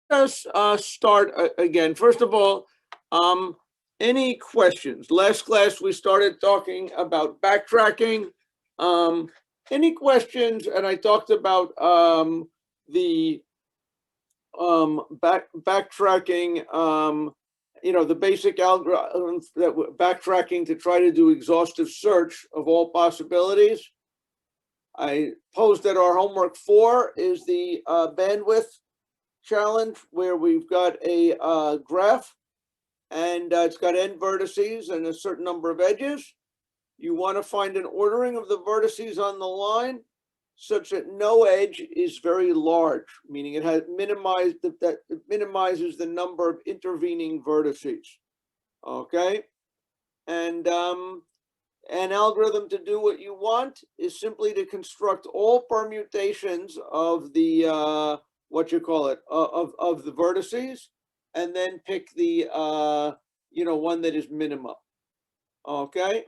Let's start again. First of all, any questions? Last class we started talking about backtracking. Any questions? And I talked about the backtracking. The basic algorithm that backtracking to try to do exhaustive search of all possibilities. I posed that our homework 4 is the bandwidth challenge, where we've got a graph and it's got n vertices and a certain number of edges. You want to find an ordering of the vertices on the line such that no edge is very large, meaning it has minimized that it minimizes the number of intervening vertices. Okay, and an algorithm to do what you want is simply to construct all permutations of the of the vertices, and then pick the one that is minimum. Okay,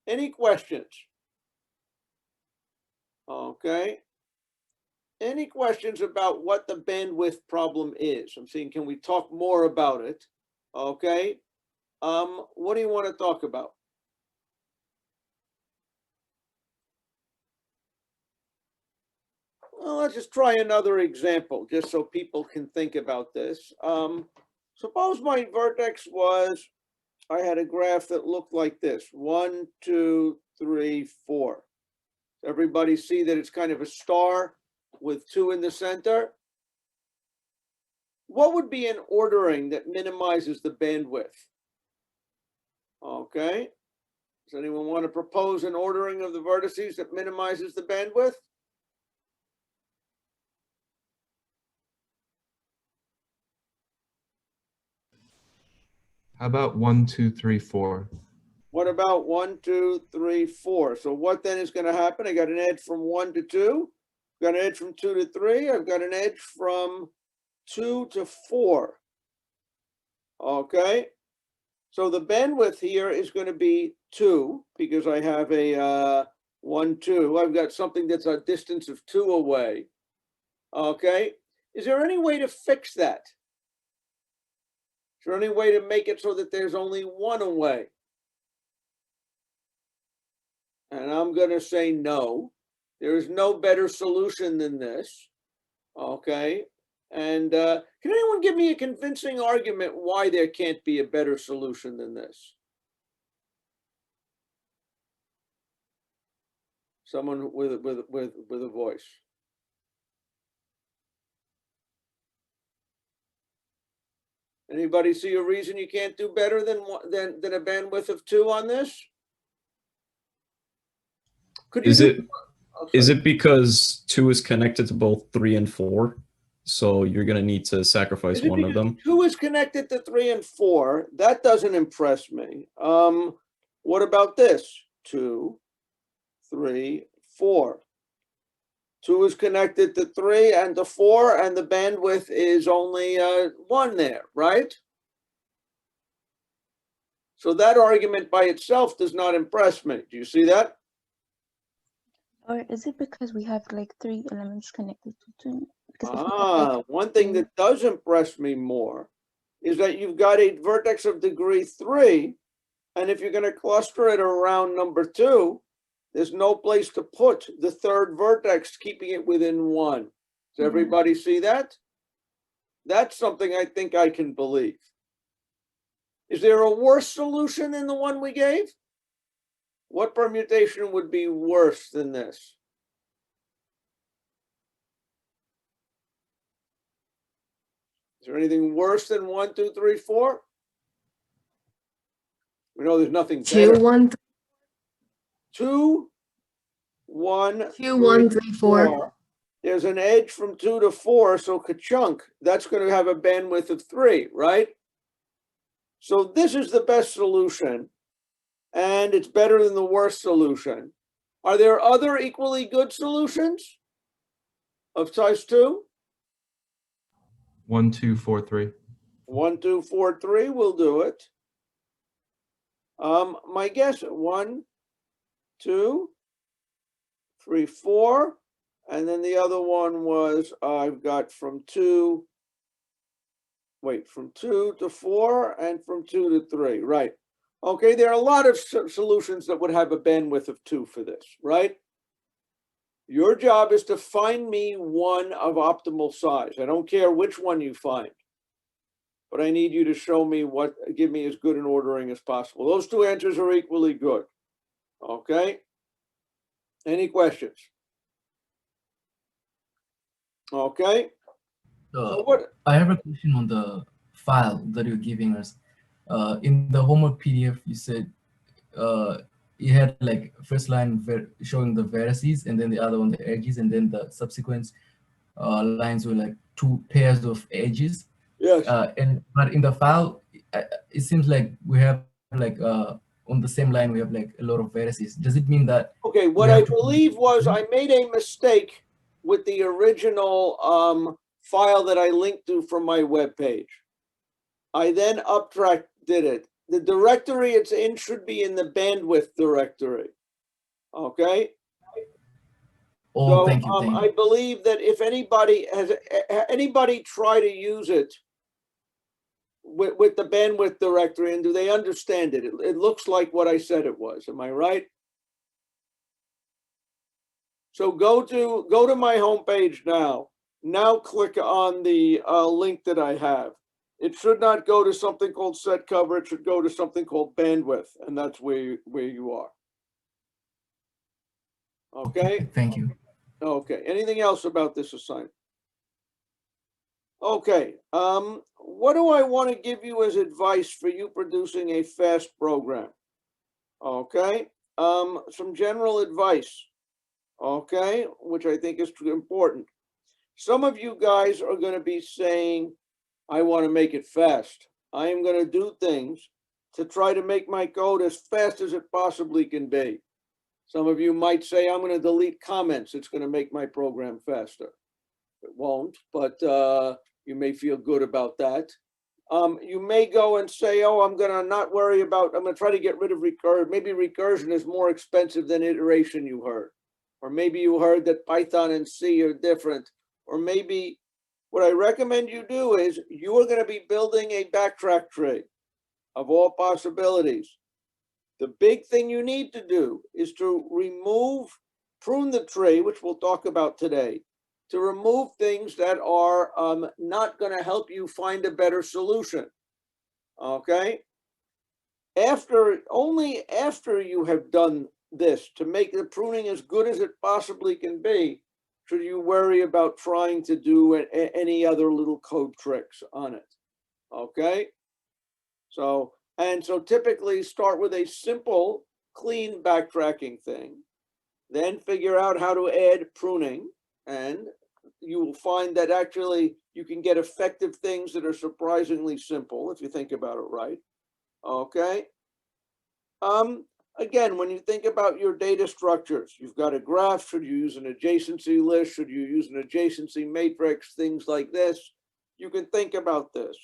any questions? Okay, any questions about what the bandwidth problem is? I'm saying, can we talk more about it? Okay, what do you want to talk about? Well, let's just try another example, just so people can think about this. Suppose my vertex was, I had a graph that looked like this: 1, 2, 3, 4. Everybody see that it's kind of a star with 2 in the center? What would be an ordering that minimizes the bandwidth? Okay. Does anyone want to propose an ordering of the vertices that minimizes the bandwidth? How about 1, 2, 3, 4? What about 1, 2, 3, 4? So what then is going to happen? I got an edge from 1 to 2. I've got an edge from 2 to 3. I've got an edge from 2 to 4. Okay. So the bandwidth here is going to be 2, because I have a 1, 2. I've got something that's a distance of 2 away. Okay. Is there any way to fix that? Is there any way to make it so that there's only 1 away? And I'm going to say no. There is no better solution than this. Okay. And can anyone give me a convincing argument why there can't be a better solution than this? Someone with a voice. Anybody see a reason you can't do better than a bandwidth of 2 on this? Could you is it because 2 is connected to both 3 and 4? So you're going to need to sacrifice one of them. 2 is connected to 3 and 4. That doesn't impress me. What about this? 2, 3, 4. 2 is connected to 3 and to 4, and the bandwidth is only 1 there, right? So that argument by itself does not impress me. Do you see that? Or is it because we have like 3 elements connected to 2? One thing that does impress me more is that you've got a vertex of degree 3, and if you're going to cluster it around number 2, there's no place to put the 3rd vertex, keeping it within 1. Does everybody see that? That's something I think I can believe. Is there a worse solution than the one we gave? What permutation would be worse than this? Is there anything worse than 1, 2, 3, 4? We know there's nothing better. 2, 1, 3. 2, 1, 2, 1, 3, 4. There's an edge from 2 to 4, so ka-chunk, that's going to have a bandwidth of 3, right? So this is the best solution, and it's better than the worst solution. Are there other equally good solutions of size 2? 1, 2, 4, 3. 1, 2, 4, 3 will do it. My guess, 1, 2, 3, 4, and then the other one was I've got from 2 wait, from 2 to 4 and from 2 to 3, right? Okay, there are a lot of solutions that would have a bandwidth of 2 for this, right? Your job is to find me one of optimal size. I don't care which one you find, but I need you to show me give me as good an ordering as possible. Those two answers are equally good. Okay. Any questions? Okay. So what? I have a question on the file that you're giving us. In the homework PDF, you said you had like first line showing the vertices, and then the other one the edges, and then the subsequent lines were like 2 pairs of edges. Yes. But in the file, it seems like we have like on the same line we have like a lot of vertices. Does it mean that? Okay, what I believe was I made a mistake with the original file that I linked to from my webpage. I then did it. The directory it's in should be in the bandwidth directory. Okay. Oh, So thank you. I believe that if anybody try to use it with the bandwidth directory, and do they understand it? It looks like what I said it was. Am I right? So go to my homepage now. Now click on the link that I have. It should not go to something called set cover. It should go to something called bandwidth, and that's where you are. Okay. Thank you. Okay. Anything else about this assignment? Okay. What do I want to give you as advice for you producing a fast program? Okay. Some general advice. Okay, which I think is important. Some of you guys are going to be saying, I want to make it fast. I am going to do things to try to make my code as fast as it possibly can be. Some of you might say, I'm going to delete comments. It's going to make my program faster. It won't, but you may feel good about that. You may go and say, oh, I'm going to not worry about, I'm going to try to get rid of recursion. Maybe recursion is more expensive than iteration, you heard. Or maybe you heard that Python and C are different. Or maybe what I recommend you do is you are going to be building a backtrack tree of all possibilities. The big thing you need to do is to prune the tree, which we'll talk about today, to remove things that are not going to help you find a better solution. Okay? Only after you have done this, to make the pruning as good as it possibly can be, should you worry about trying to do any other little code tricks on it. Okay? So typically start with a simple, clean backtracking thing, then figure out how to add pruning, and you will find that actually you can get effective things that are surprisingly simple if you think about it right. Okay? Again, when you think about your data structures, you've got a graph. Should you use an adjacency list? Should you use an adjacency matrix? Things like this. You can think about this.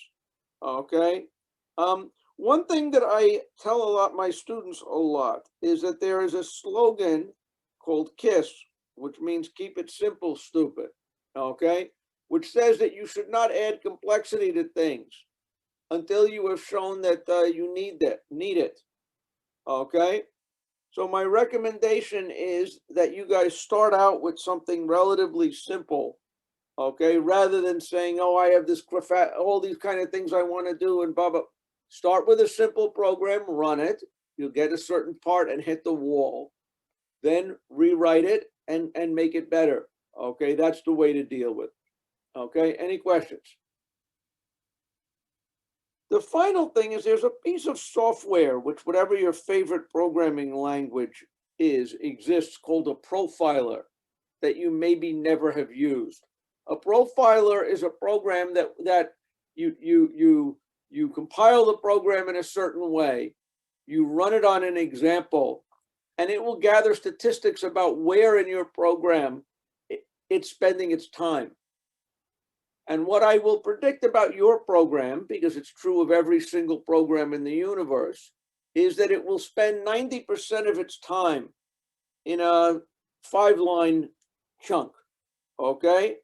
Okay. One thing that I tell my students a lot is that there is a slogan called KISS, which means keep it simple, stupid. Okay. Which says that you should not add complexity to things until you have shown that you need it. Okay, so my recommendation is that you guys start out with something relatively simple, okay, rather than saying, oh, I have this all these kind of things I want to do and blah, blah. Start with a simple program, run it, you'll get a certain part and hit the wall, then rewrite it and make it better. Okay, that's the way to deal with it. Okay, any questions? The final thing is there's a piece of software, which whatever your favorite programming language exists, called a profiler that you maybe never have used. A profiler is a program that you compile the program in a certain way, you run it on an example, and it will gather statistics about where in your program it's spending its time. And what I will predict about your program, because it's true of every single program in the universe, is that it will spend 90% of its time in a 5-line chunk, okay?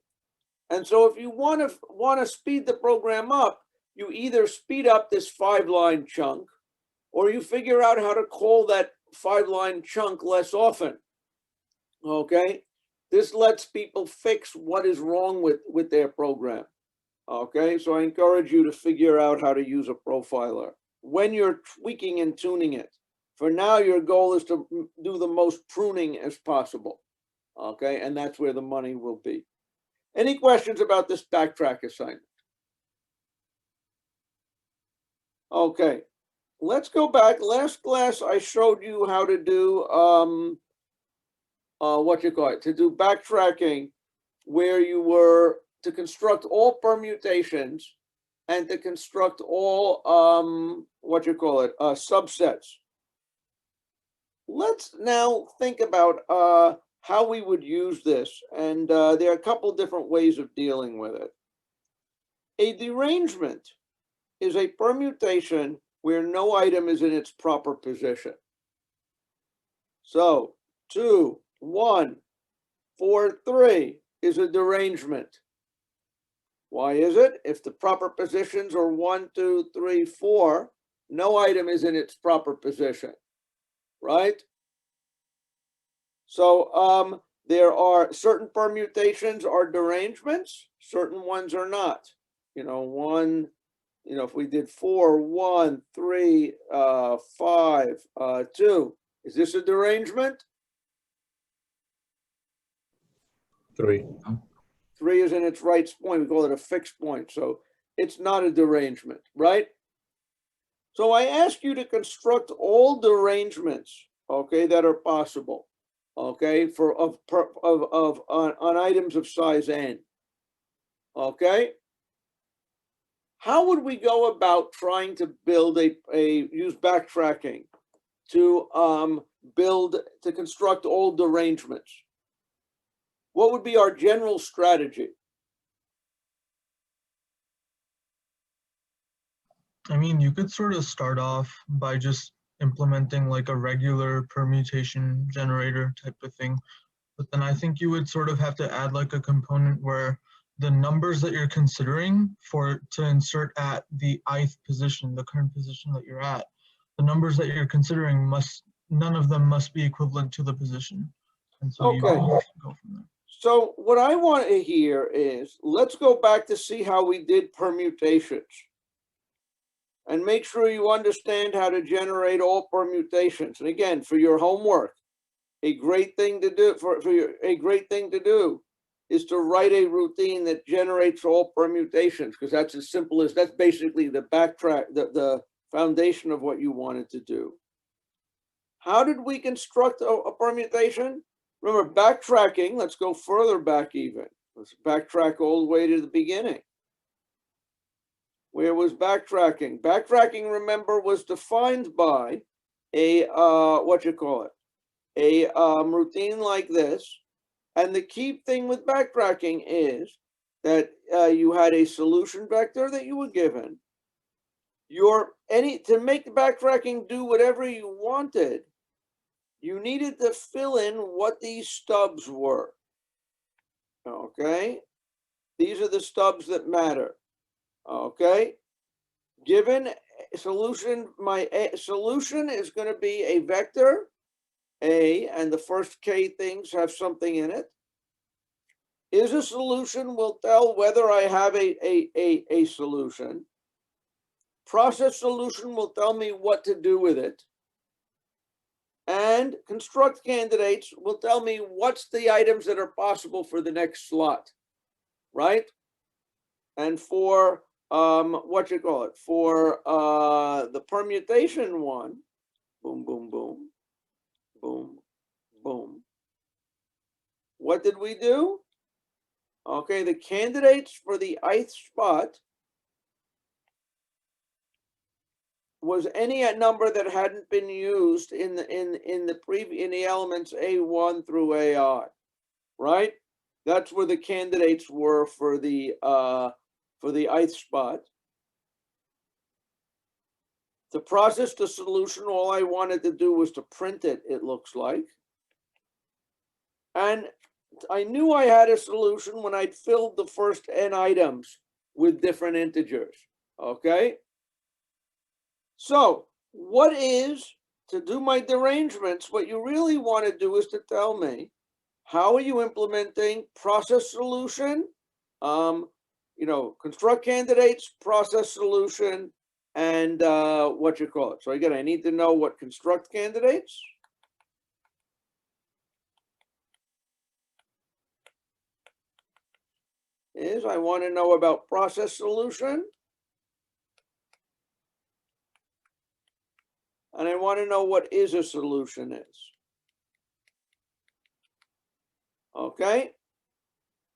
And so if you want to speed the program up, you either speed up this 5-line chunk or you figure out how to call that 5-line chunk less often. Okay, this lets people fix what is wrong with their program. Okay, so I encourage you to figure out how to use a profiler when you're tweaking and tuning it. For now, your goal is to do the most pruning as possible. Okay, and that's where the money will be. Any questions about this backtrack assignment? Okay, let's go back. Last class, I showed you how to do to do backtracking, where you were to construct all permutations and to construct all subsets. Let's now think about how we would use this, and there are a couple different ways of dealing with it. A derangement is a permutation where no item is in its proper position. So 2, 1, 4, 3 is a derangement. Why is it? If the proper positions are 1, 2, 3, 4, no item is in its proper position, right? So there are certain permutations are derangements, certain ones are not. If we did 4, 1, 3, 5, 2, is this a derangement? 3. 3 is in its right point. We call it a fixed point. So it's not a derangement, right? So I ask you to construct all derangements, okay, that are possible, okay, on items of size n. Okay. How would we go about trying to build use backtracking to construct all derangements? What would be our general strategy? I mean, you could sort of start off by just implementing like a regular permutation generator type of thing. But then I think you would sort of have to add like a component where the numbers that you're considering to insert at the ith position, the current position that you're at, the numbers that you're considering none of them must be equivalent to the position. And so you have to go from there. So what I want to hear is, let's go back to see how we did permutations. And make sure you understand how to generate all permutations. And again, for your homework, a great thing to do is to write a routine that generates all permutations, because that's as simple as that's basically the the foundation of what you wanted to do. How did we construct a permutation? Remember, backtracking, let's go further back even. Let's backtrack all the way to the beginning. Where was backtracking? Backtracking, remember, was defined by a routine like this. And the key thing with backtracking is that you had a solution vector that you were given. To make the backtracking do whatever you wanted, you needed to fill in what these stubs were. Okay, these are the stubs that matter. Okay, given a solution, my solution is going to be a vector A, and the first k things have something in it. Is a solution will tell whether I have a solution. Process solution will tell me what to do with it. And construct candidates will tell me what's the items that are possible for the next slot, right? And for for the permutation one, boom, boom, boom, boom, boom. What did we do? Okay, the candidates for the ith spot was any number that hadn't been used in the elements A1 through AI, right? That's where the candidates were for the ith spot. To process the solution, all I wanted to do was to print it, it looks like. And I knew I had a solution when I'd filled the first n items with different integers. Okay. So what is, to do my derangements, what you really want to do is to tell me, how are you implementing process solution, construct candidates, process solution, and what you call it. So again, I need to know what construct candidates is. I want to know about process solution. And I want to know what is a solution is. Okay.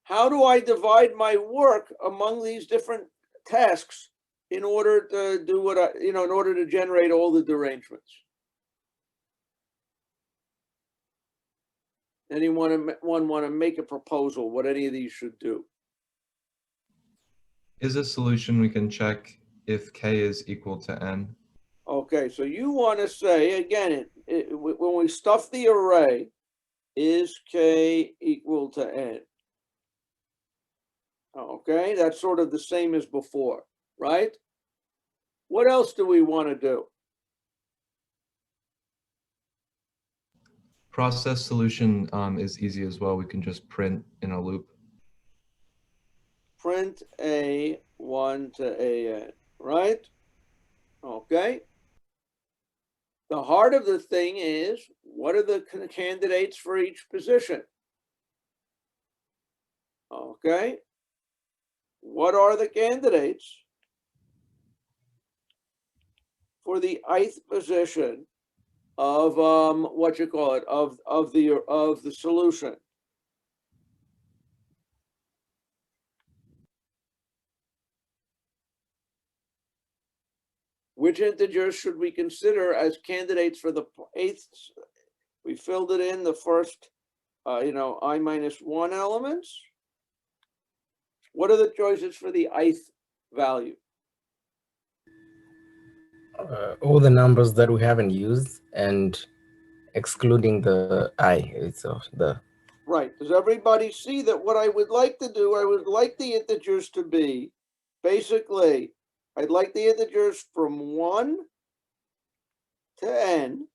How do I divide my work among these different tasks in order to do what I, in order to generate all the derangements? Anyone want to make a proposal what any of these should do? Is a solution we can check if k is equal to n. Okay, so you want to say, again, when we stuff the array, is k equal to n? Okay, that's sort of the same as before, right? What else do we want to do? Process solution is easy as well. We can just print in a loop. Print a1 to an, right? Okay. The heart of the thing is, what are the candidates for each position? Okay. What are the candidates for the ith position of what you call it, of the solution? Which integers should we consider as candidates for the eighth? We filled it in the first, I minus 1 elements. What are the choices for the ith value? All the numbers that we haven't used and excluding the I. So the Right. Does everybody see that what I would like to do, I would like the integers to be, basically, I'd like the integers from 1 to n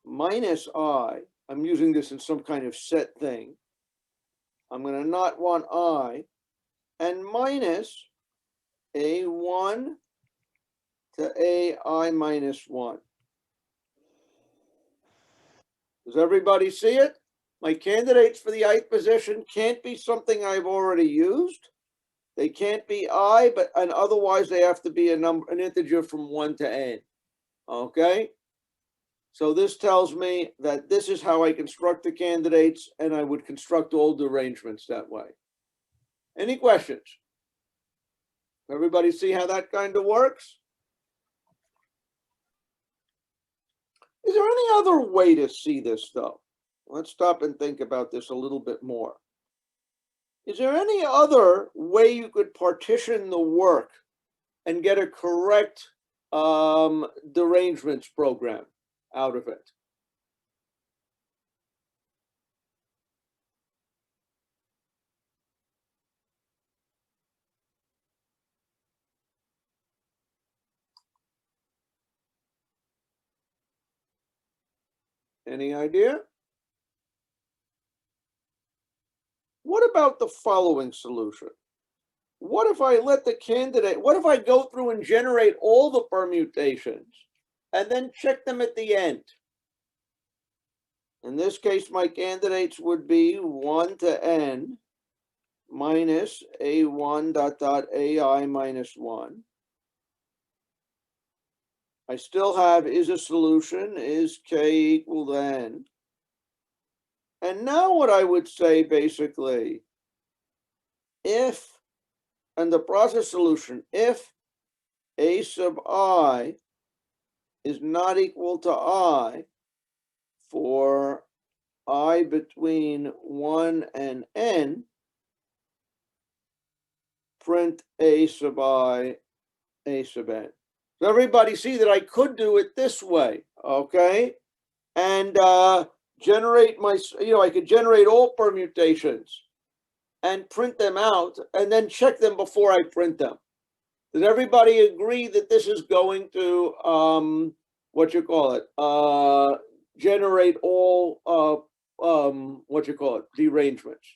minus I. I'm using this in some kind of set thing. I'm going to not want I, and minus a1 to ai minus 1. Does everybody see it? My candidates for the ith position can't be something I've already used. They can't be I, and otherwise they have to be an integer from 1 to n. Okay? So this tells me that this is how I construct the candidates, and I would construct all derangements that way. Any questions? Everybody see how that kind of works? Is there any other way to see this, though? Let's stop and think about this a little bit more. Is there any other way you could partition the work and get a correct derangements program out of it? Any idea? What about the following solution? What if I let the candidate, what if I go through and generate all the permutations and then check them at the end? In this case, my candidates would be 1 to n minus a1 dot dot ai minus 1. I still have is a solution, is k equal to n. And now what I would say basically, if, and the process solution, if a sub I is not equal to I for I between 1 and n, print a sub I, a sub n. So everybody see that I could do it this way, okay? And generate my, I could generate all permutations and print them out and then check them before I print them. Does everybody agree that this is going to, generate all, derangements?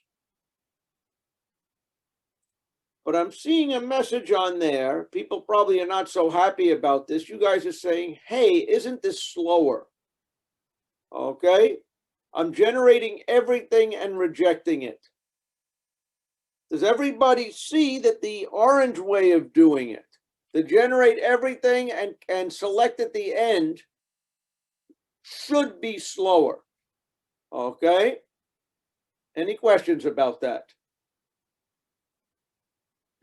But I'm seeing a message on there. People probably are not so happy about this. You guys are saying, hey, isn't this slower? Okay. I'm generating everything and rejecting it. Does everybody see that the orange way of doing it, to generate everything and select at the end, should be slower? Okay. Any questions about that?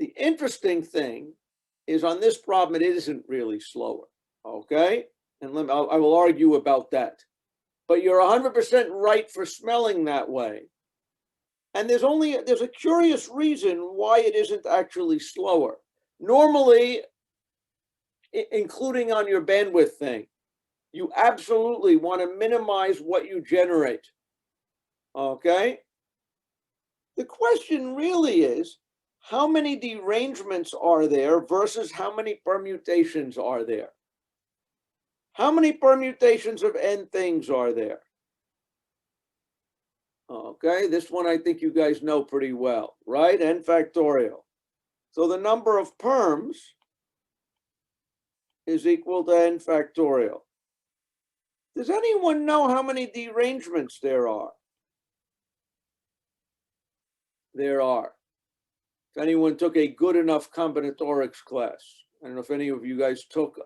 The interesting thing is on this problem, it isn't really slower, okay? And I will argue about that. But you're 100% right for smelling that way. And there's a curious reason why it isn't actually slower. Normally, including on your bandwidth thing, you absolutely want to minimize what you generate, okay? The question really is, how many derangements are there versus how many permutations are there? How many permutations of n things are there? Okay, this one I think you guys know pretty well, right? N factorial. So the number of perms is equal to n factorial. Does anyone know how many derangements there are? There are. If anyone took a good enough combinatorics class, I don't know if any of you guys took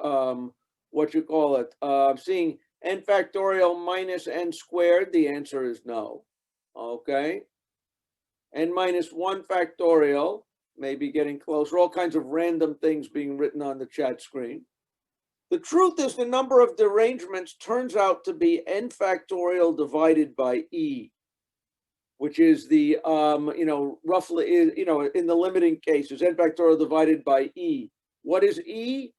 seeing n factorial minus n squared, the answer is no. Okay. N minus 1 factorial, maybe getting closer, all kinds of random things being written on the chat screen. The truth is the number of derangements turns out to be n factorial divided by e, which is the, roughly, in the limiting cases, n factorial divided by e. What is e?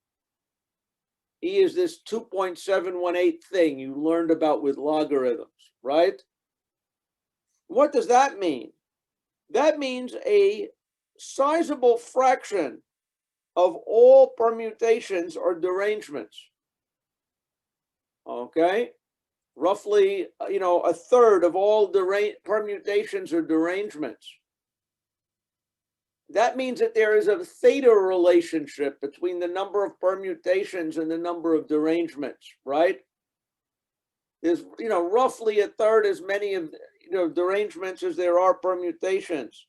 E is this 2.718 thing you learned about with logarithms, right? What does that mean? That means a sizable fraction of all permutations or derangements. Okay? Roughly, a third of all permutations or derangements. That means that there is a theta relationship between the number of permutations and the number of derangements, right? There's, roughly a third as many of, derangements as there are permutations.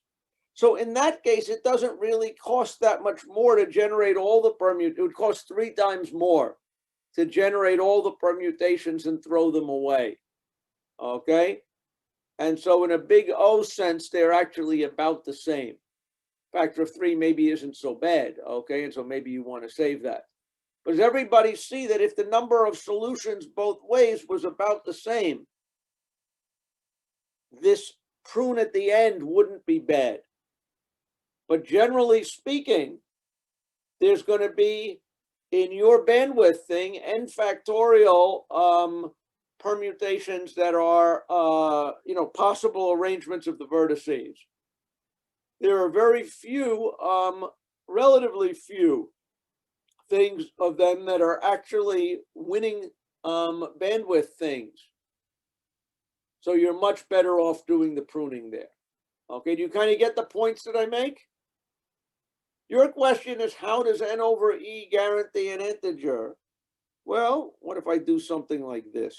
So in that case, it doesn't really cost that much more to generate all the permutations. It would cost 3 times more to generate all the permutations and throw them away. Okay? And so in a big O sense, they're actually about the same. Factor of 3 maybe isn't so bad, okay? And so maybe you want to save that. But does everybody see that if the number of solutions both ways was about the same, this prune at the end wouldn't be bad? But generally speaking, there's going to be, in your bandwidth thing, n factorial permutations that are, possible arrangements of the vertices. There are very few, relatively few things of them that are actually winning bandwidth things. So you're much better off doing the pruning there. Okay, do you kind of get the points that I make? Your question is, how does n over e guarantee an integer? Well, what if I do something like this?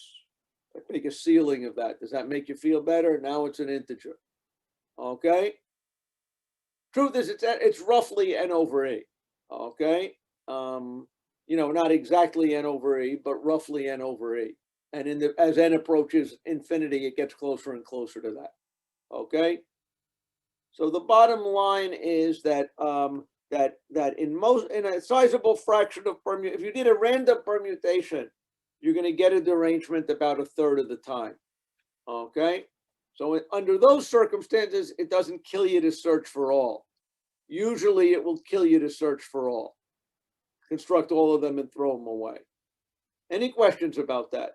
I make a ceiling of that. Does that make you feel better? Now it's an integer. Okay. Truth is, it's roughly n over e. Okay. Not exactly n over e, but roughly n over e. And as n approaches infinity, it gets closer and closer to that. Okay. So the bottom line is that that in a sizable fraction of if you did a random permutation, you're going to get a derangement about a third of the time. Okay. So under those circumstances, it doesn't kill you to search for all. Usually it will kill you to search for all. Construct all of them and throw them away. Any questions about that?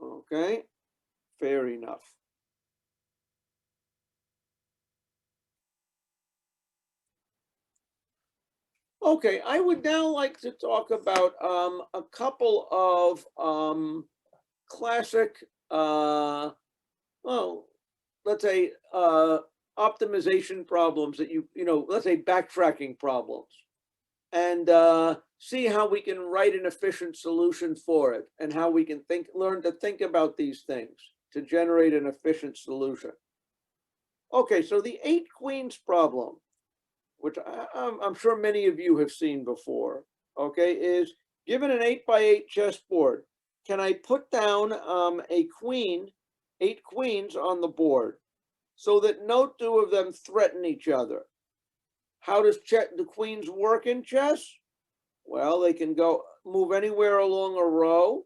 Okay, fair enough. Okay, I would now like to talk about a couple of classic, well, let's say optimization problems that let's say backtracking problems, and see how we can write an efficient solution for it, and how we can learn to think about these things to generate an efficient solution. Okay, so the 8 queens problem, which I'm sure many of you have seen before, okay, is given an 8x8 chessboard, can I put down a queen, 8 queens on the board so that no 2 of them threaten each other? How does the queens work in chess? Well, they can move anywhere along a row.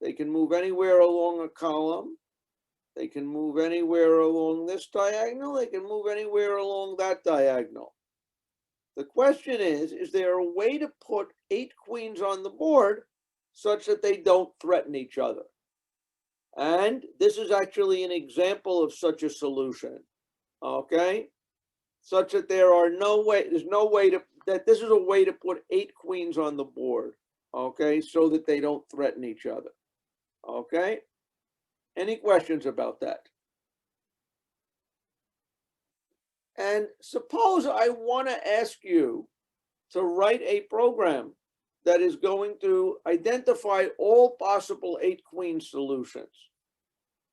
They can move anywhere along a column. They can move anywhere along this diagonal. They can move anywhere along that diagonal. The question is there a way to put 8 queens on the board such that they don't threaten each other? And this is actually an example of such a solution, okay? Such that there's no way that this is a way to put 8 queens on the board, okay? So that they don't threaten each other, okay? Any questions about that? And suppose I want to ask you to write a program that is going to identify all possible 8 queen solutions.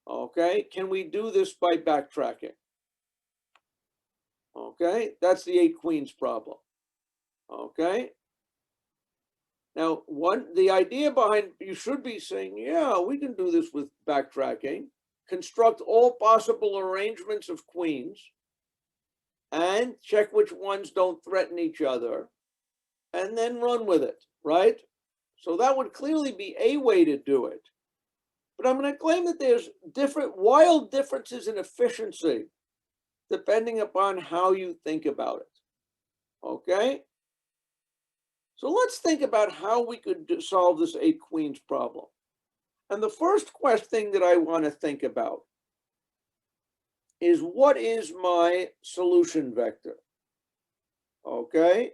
Okay, can we do this by backtracking? Okay, that's the 8 queens problem. Okay. Now, the idea behind, you should be saying, yeah, we can do this with backtracking. Construct all possible arrangements of queens and check which ones don't threaten each other, and then run with it, right? So that would clearly be a way to do it. But I'm going to claim that there's wild differences in efficiency depending upon how you think about it, okay? So let's think about how we could solve this 8 queens problem. And the first thing that I want to think about is, what is my solution vector? Okay,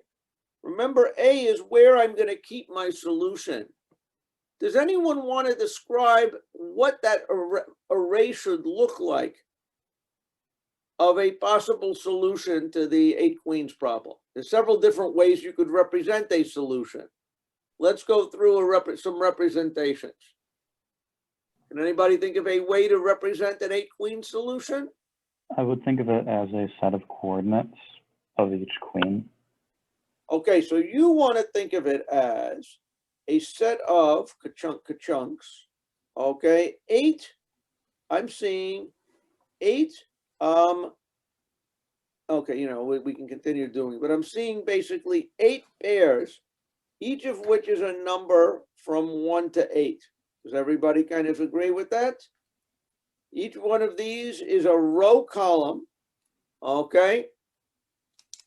remember, A is where I'm going to keep my solution. Does anyone want to describe what that array should look like of a possible solution to the 8 queens problem? There's several different ways you could represent a solution. Let's go through some representations. Can anybody think of a way to represent an 8 queen solution? I would think of it as a set of coordinates of each queen. Okay, so you want to think of it as a set of ka-chunks, okay, 8, I'm seeing 8, okay, we can continue doing it, but I'm seeing basically 8 pairs, each of which is a number from 1 to 8. Does everybody kind of agree with that? Each one of these is a row column, okay?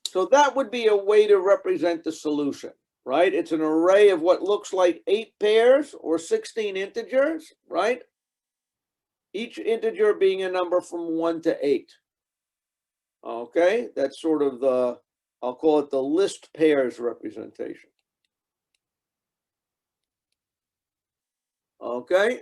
So that would be a way to represent the solution, right? It's an array of what looks like 8 pairs or 16 integers, right? Each integer being a number from 1 to 8. Okay, that's sort of I'll call it the list pairs representation. Okay.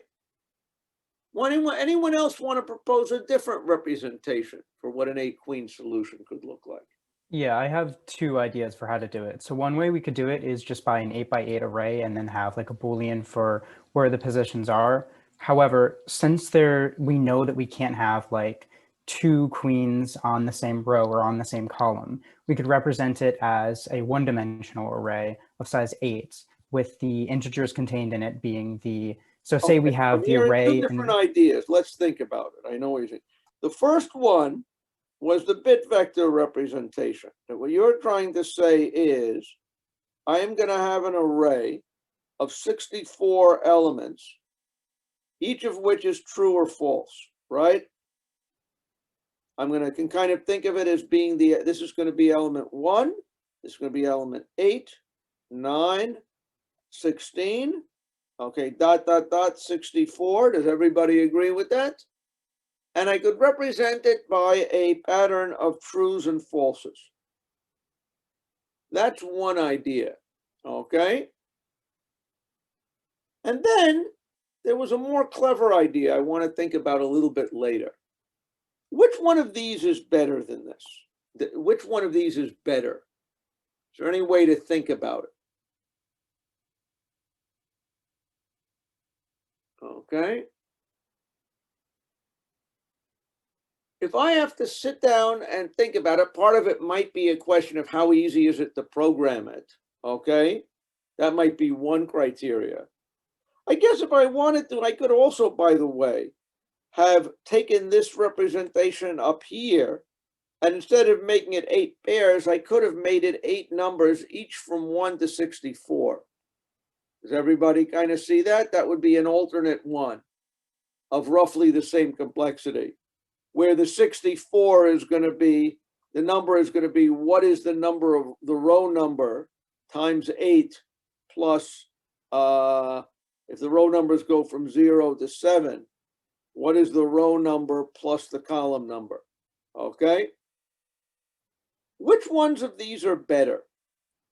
Anyone else want to propose a different representation for what an 8 queen solution could look like? Yeah, I have 2 ideas for how to do it. So one way we could do it is just by an 8x8 array and then have like a Boolean for where the positions are. However, since we know that we can't have like 2 queens on the same row or on the same column, we could represent it as a 1-dimensional array of size 8 with the integers contained in it being so say we have the array. 2 different ideas. Let's think about it. I know what you're saying. The first one was the bit vector representation. And what you're trying to say is, I am going to have an array of 64 elements, each of which is true or false, right? Can kind of think of it as being this is going to be element 1, this is going to be element 8, 9, 16, okay, ... 64. Does everybody agree with that? And I could represent it by a pattern of trues and falses. That's one idea, okay? And then there was a more clever idea I want to think about a little bit later. Which one of these is better than this? Which one of these is better? Is there any way to think about it? Okay. If I have to sit down and think about it, part of it might be a question of how easy is it to program it, okay? That might be one criteria. I guess if I wanted to, I could also, by the way, have taken this representation up here, and instead of making it 8 pairs, I could have made it 8 numbers, each from 1 to 64. Does everybody kind of see that? That would be an alternate one of roughly the same complexity, where the 64 is going to be, the number is going to be, what is the number of the row number times 8 plus, if the row numbers go from 0 to 7, what is the row number plus the column number? Okay. Which ones of these are better?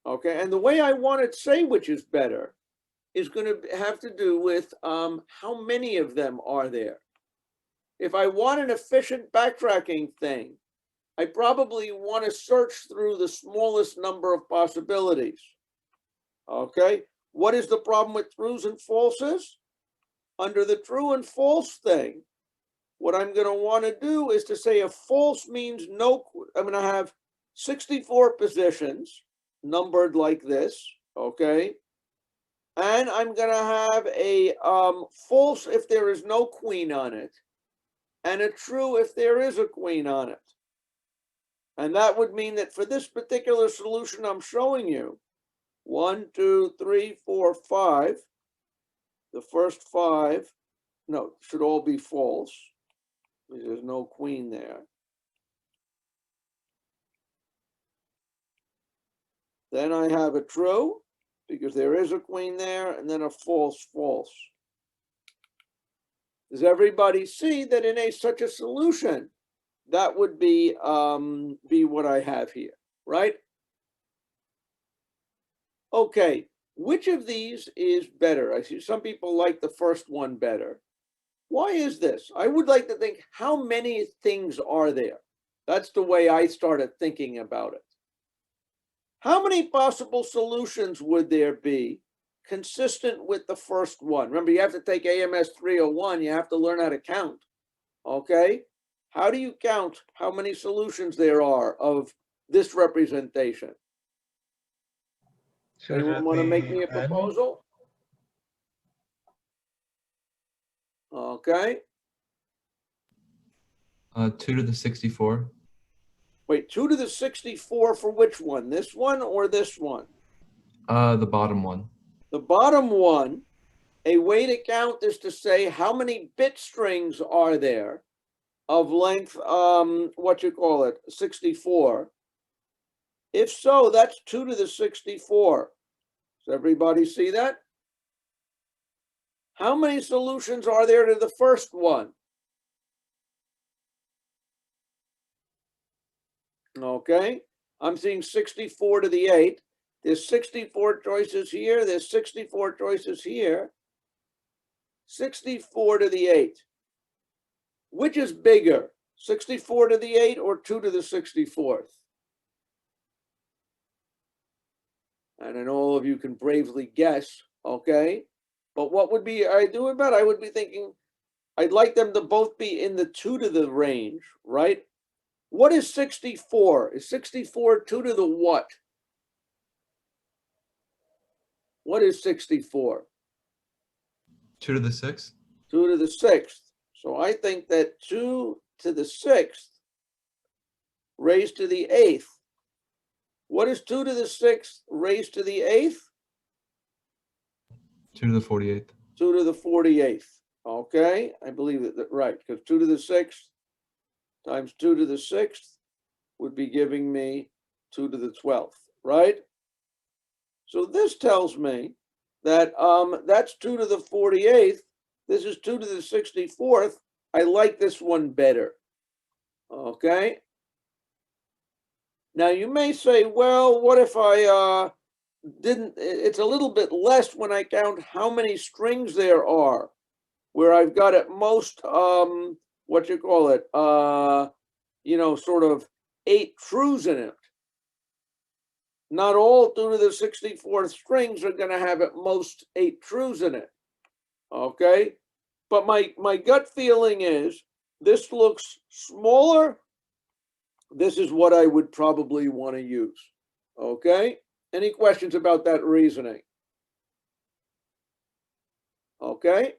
Okay. And the way I want to say which is better is going to have to do with how many of them are there. If I want an efficient backtracking thing, I probably want to search through the smallest number of possibilities. Okay. What is the problem with trues and falses? Under the true and false thing, what I'm going to want to do is to say a false means no, I'm going to have 64 positions numbered like this, okay? And I'm going to have a false if there is no queen on it, and a true if there is a queen on it. And that would mean that for this particular solution I'm showing you, 1, 2, 3, 4, 5, the first 5, no, should all be false, because there's no queen there. Then I have a true, because there is a queen there, and then a false, false. Does everybody see that in such a solution, that would be what I have here, right? Okay, which of these is better? I see some people like the first one better. Why is this? I would like to think, how many things are there? That's the way I started thinking about it. How many possible solutions would there be consistent with the first one? Remember, you have to take AMS 301. You have to learn how to count, okay? How do you count how many solutions there are of this representation? Anyone want to make me a proposal? Okay. 2 to the 64. Wait, 2 to the 64 for which one? This one or this one? The bottom one. The bottom one, a way to count is to say how many bit strings are there of length, 64. If so, that's 2 to the 64. Does everybody see that? How many solutions are there to the first one? Okay, I'm seeing 64 to the 8. There's 64 choices here. There's 64 choices here. 64 to the 8. Which is bigger, 64 to the 8 or 2 to the 64th? And I know all of you can bravely guess, okay? But what would be I do about? I would be thinking, I'd like them to both be in the 2 to the range, right? What is 64? Is 64 2 to the what? What is 64? 2 to the 6th. 2 to the 6th. So I think that 2 to the 6th raised to the 8th. What is 2 to the 6th raised to the 8th? 2 to the 48th. 2 to the 48th. Okay, I believe that right, because 2 to the 6th times 2 to the 6th would be giving me 2 to the 12th, right? So this tells me that that's 2 to the 48th. This is 2 to the 64th. I like this one better. Okay. Now you may say, well, what if I it's a little bit less when I count how many strings there are, where I've got at most, what you call it, sort of 8 trues in it. Not all 2 to the 64th strings are going to have at most 8 trues in it. Okay? But my gut feeling is this looks smaller. This is what I would probably want to use. Okay? Any questions about that reasoning? Okay?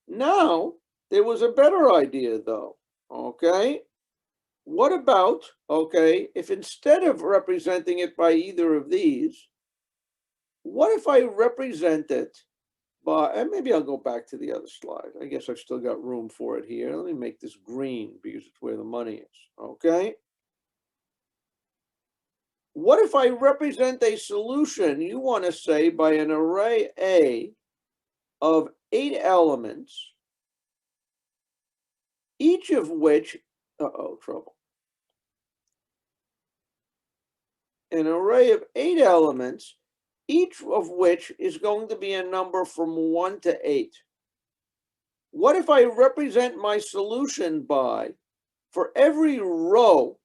Now, there was a better idea though. Okay? What about, okay, if instead of representing it by either of these, what if I represent it by, and maybe I'll go back to the other slide. I guess I've still got room for it here. Let me make this green because it's where the money is, okay? What if I represent a solution, you want to say, by an array A of 8 elements, each of which, trouble. An array of 8 elements, each of which is going to be a number from 1 to 8. What if I represent my solution by, for every row,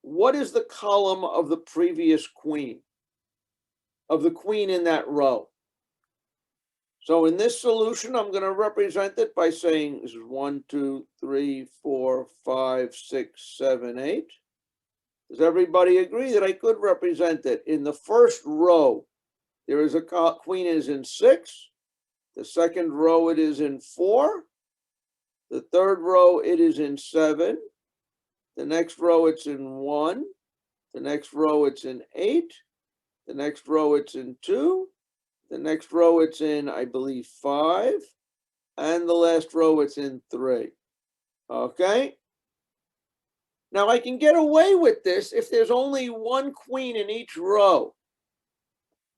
what is the column of the previous queen, of the queen in that row? So in this solution, I'm going to represent it by saying this is 1, 2, 3, 4, 5, 6, 7, 8. Does everybody agree that I could represent it? In the first row, there is a queen is in 6. The second row, it is in 4. The third row, it is in 7. The next row, it's in 1. The next row, it's in 8. The next row, it's in 2. The next row, it's in, I believe, 5. And the last row, it's in 3. Okay? Now, I can get away with this if there's only one queen in each row.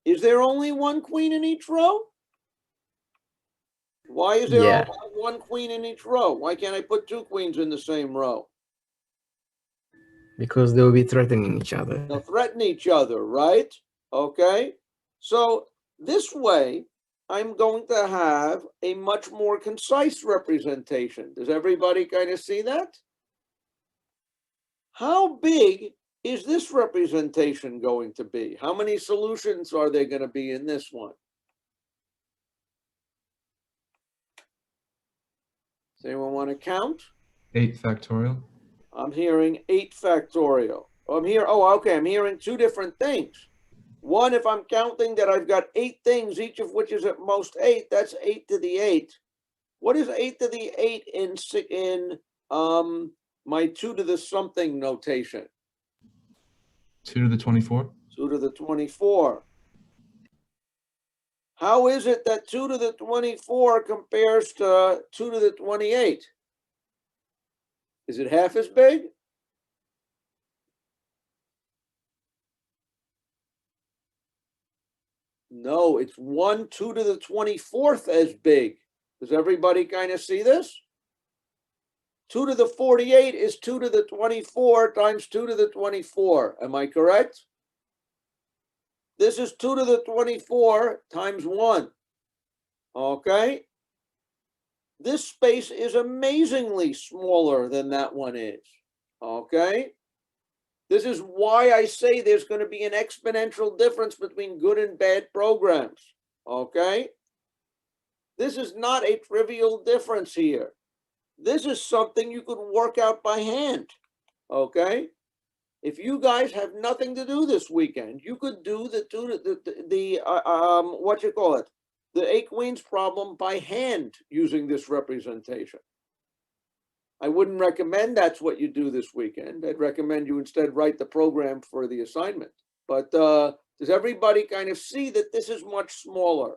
Is there only one queen in each row? Why is there only one queen in each row? Why can't I put 2 queens in the same row? Because they will be threatening each other. They'll threaten each other, right? Okay. So this way, I'm going to have a much more concise representation. Does everybody kind of see that? How big is this representation going to be? How many solutions are there going to be in this one? Does anyone want to count? 8 factorial. I'm hearing 8 factorial. I'm hearing 2 different things. One, if I'm counting that I've got 8 things, each of which is at most 8, that's 8 to the 8. What is 8 to the 8 in my 2 to the something notation? 2 to the 24. 2 to the 24. How is it that 2 to the 24 compares to 2 to the 28? Is it half as big? No, it's 1 2 to the 24th as big. Does everybody kind of see this? 2 to the 48 is 2 to the 24 times 2 to the 24. Am I correct? This is 2 to the 24 times 1. Okay? This space is amazingly smaller than that one is. Okay? This is why I say there's going to be an exponential difference between good and bad programs. Okay? This is not a trivial difference here. This is something you could work out by hand. Okay? If you guys have nothing to do this weekend, you could do the 8 queens problem by hand using this representation. I wouldn't recommend that's what you do this weekend. I'd recommend you instead write the program for the assignment. But does everybody kind of see that this is much smaller?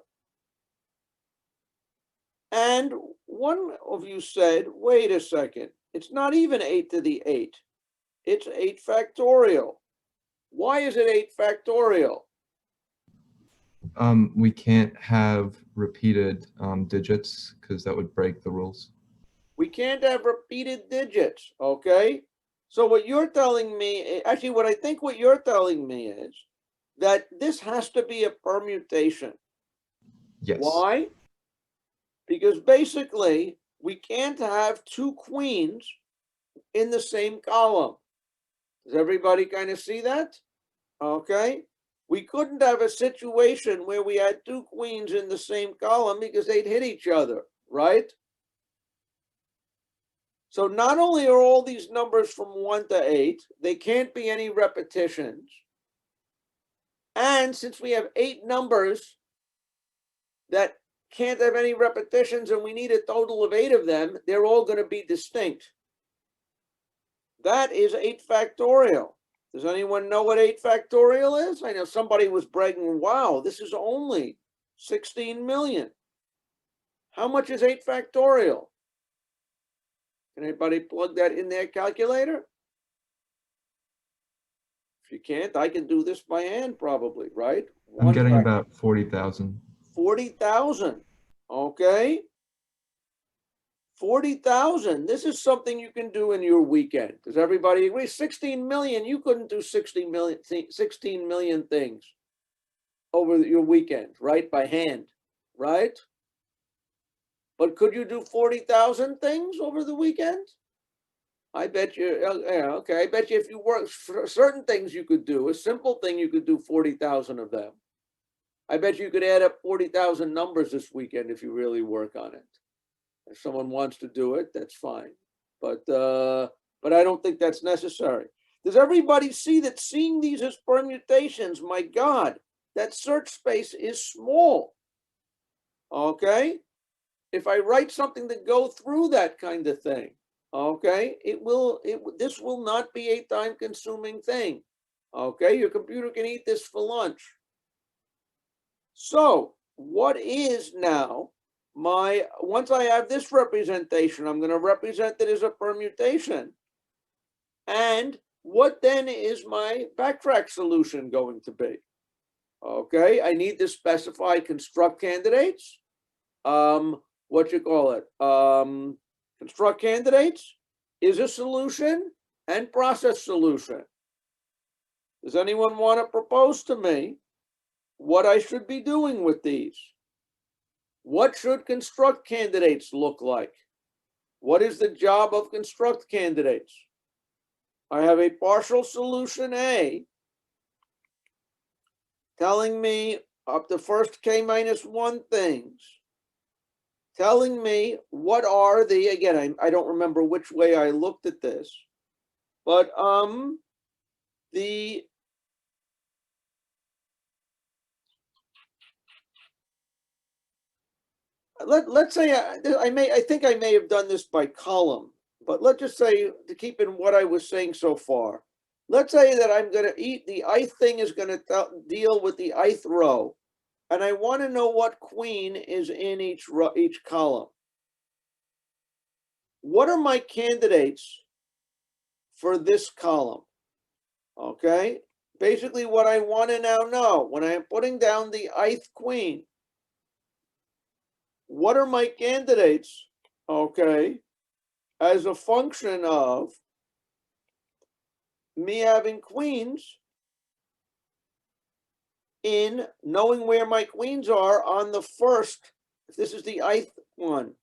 And one of you said, wait a second, it's not even 8 to the 8. It's 8 factorial. Why is it 8 factorial? We can't have repeated digits because that would break the rules. We can't have repeated digits, okay? So what you're telling me, actually, what I think what you're telling me is that this has to be a permutation. Yes. Why? Because basically, we can't have two queens in the same column. Does everybody kind of see that? Okay. We couldn't have a situation where we had two queens in the same column because they'd hit each other, right? So not only are all these numbers from 1 to 8, they can't be any repetitions. And since we have 8 numbers that can't have any repetitions and we need a total of 8 of them, they're all going to be distinct. That is 8 factorial. Does anyone know what 8 factorial is? I know somebody was bragging, wow, this is only 16 million. How much is 8 factorial? Can anybody plug that in their calculator? If you can't, I can do this by hand probably, right? I'm getting about 40,000. 40,000. Okay. 40,000. This is something you can do in your weekend. Does everybody agree? 16 million. You couldn't do 16 million things over your weekend, right? By hand, right? But could you do 40,000 things over the weekend? I bet you, yeah, okay. I bet you if you work for certain things you could do, a simple thing, you could do 40,000 of them. I bet you could add up 40,000 numbers this weekend if you really work on it. If someone wants to do it, that's fine. But I don't think that's necessary. Does everybody see that seeing these as permutations, my God, that search space is small? Okay? If I write something to go through that kind of thing, okay, this will not be a time-consuming thing. Okay, your computer can eat this for lunch. So what is now once I have this representation, I'm going to represent it as a permutation. And what then is my backtrack solution going to be? Okay, I need to specify construct candidates. Construct candidates is a solution and process solution. Does anyone want to propose to me what I should be doing with these? What should construct candidates look like? What is the job of construct candidates? I have a partial solution A telling me up to first k minus 1 things, telling me what are the, again, I don't remember which way I looked at this, but let's say I think I may have done this by column, but let's just say, to keep in what I was saying so far, let's say that I'm going to the ith thing is going to deal with the ith row, and I want to know what queen is in each column. What are my candidates for this column? Okay, basically what I want to now know when I am putting down the ith queen, what are my candidates, okay, as a function of me having queens in knowing where my queens are on the first, if this is the ith one,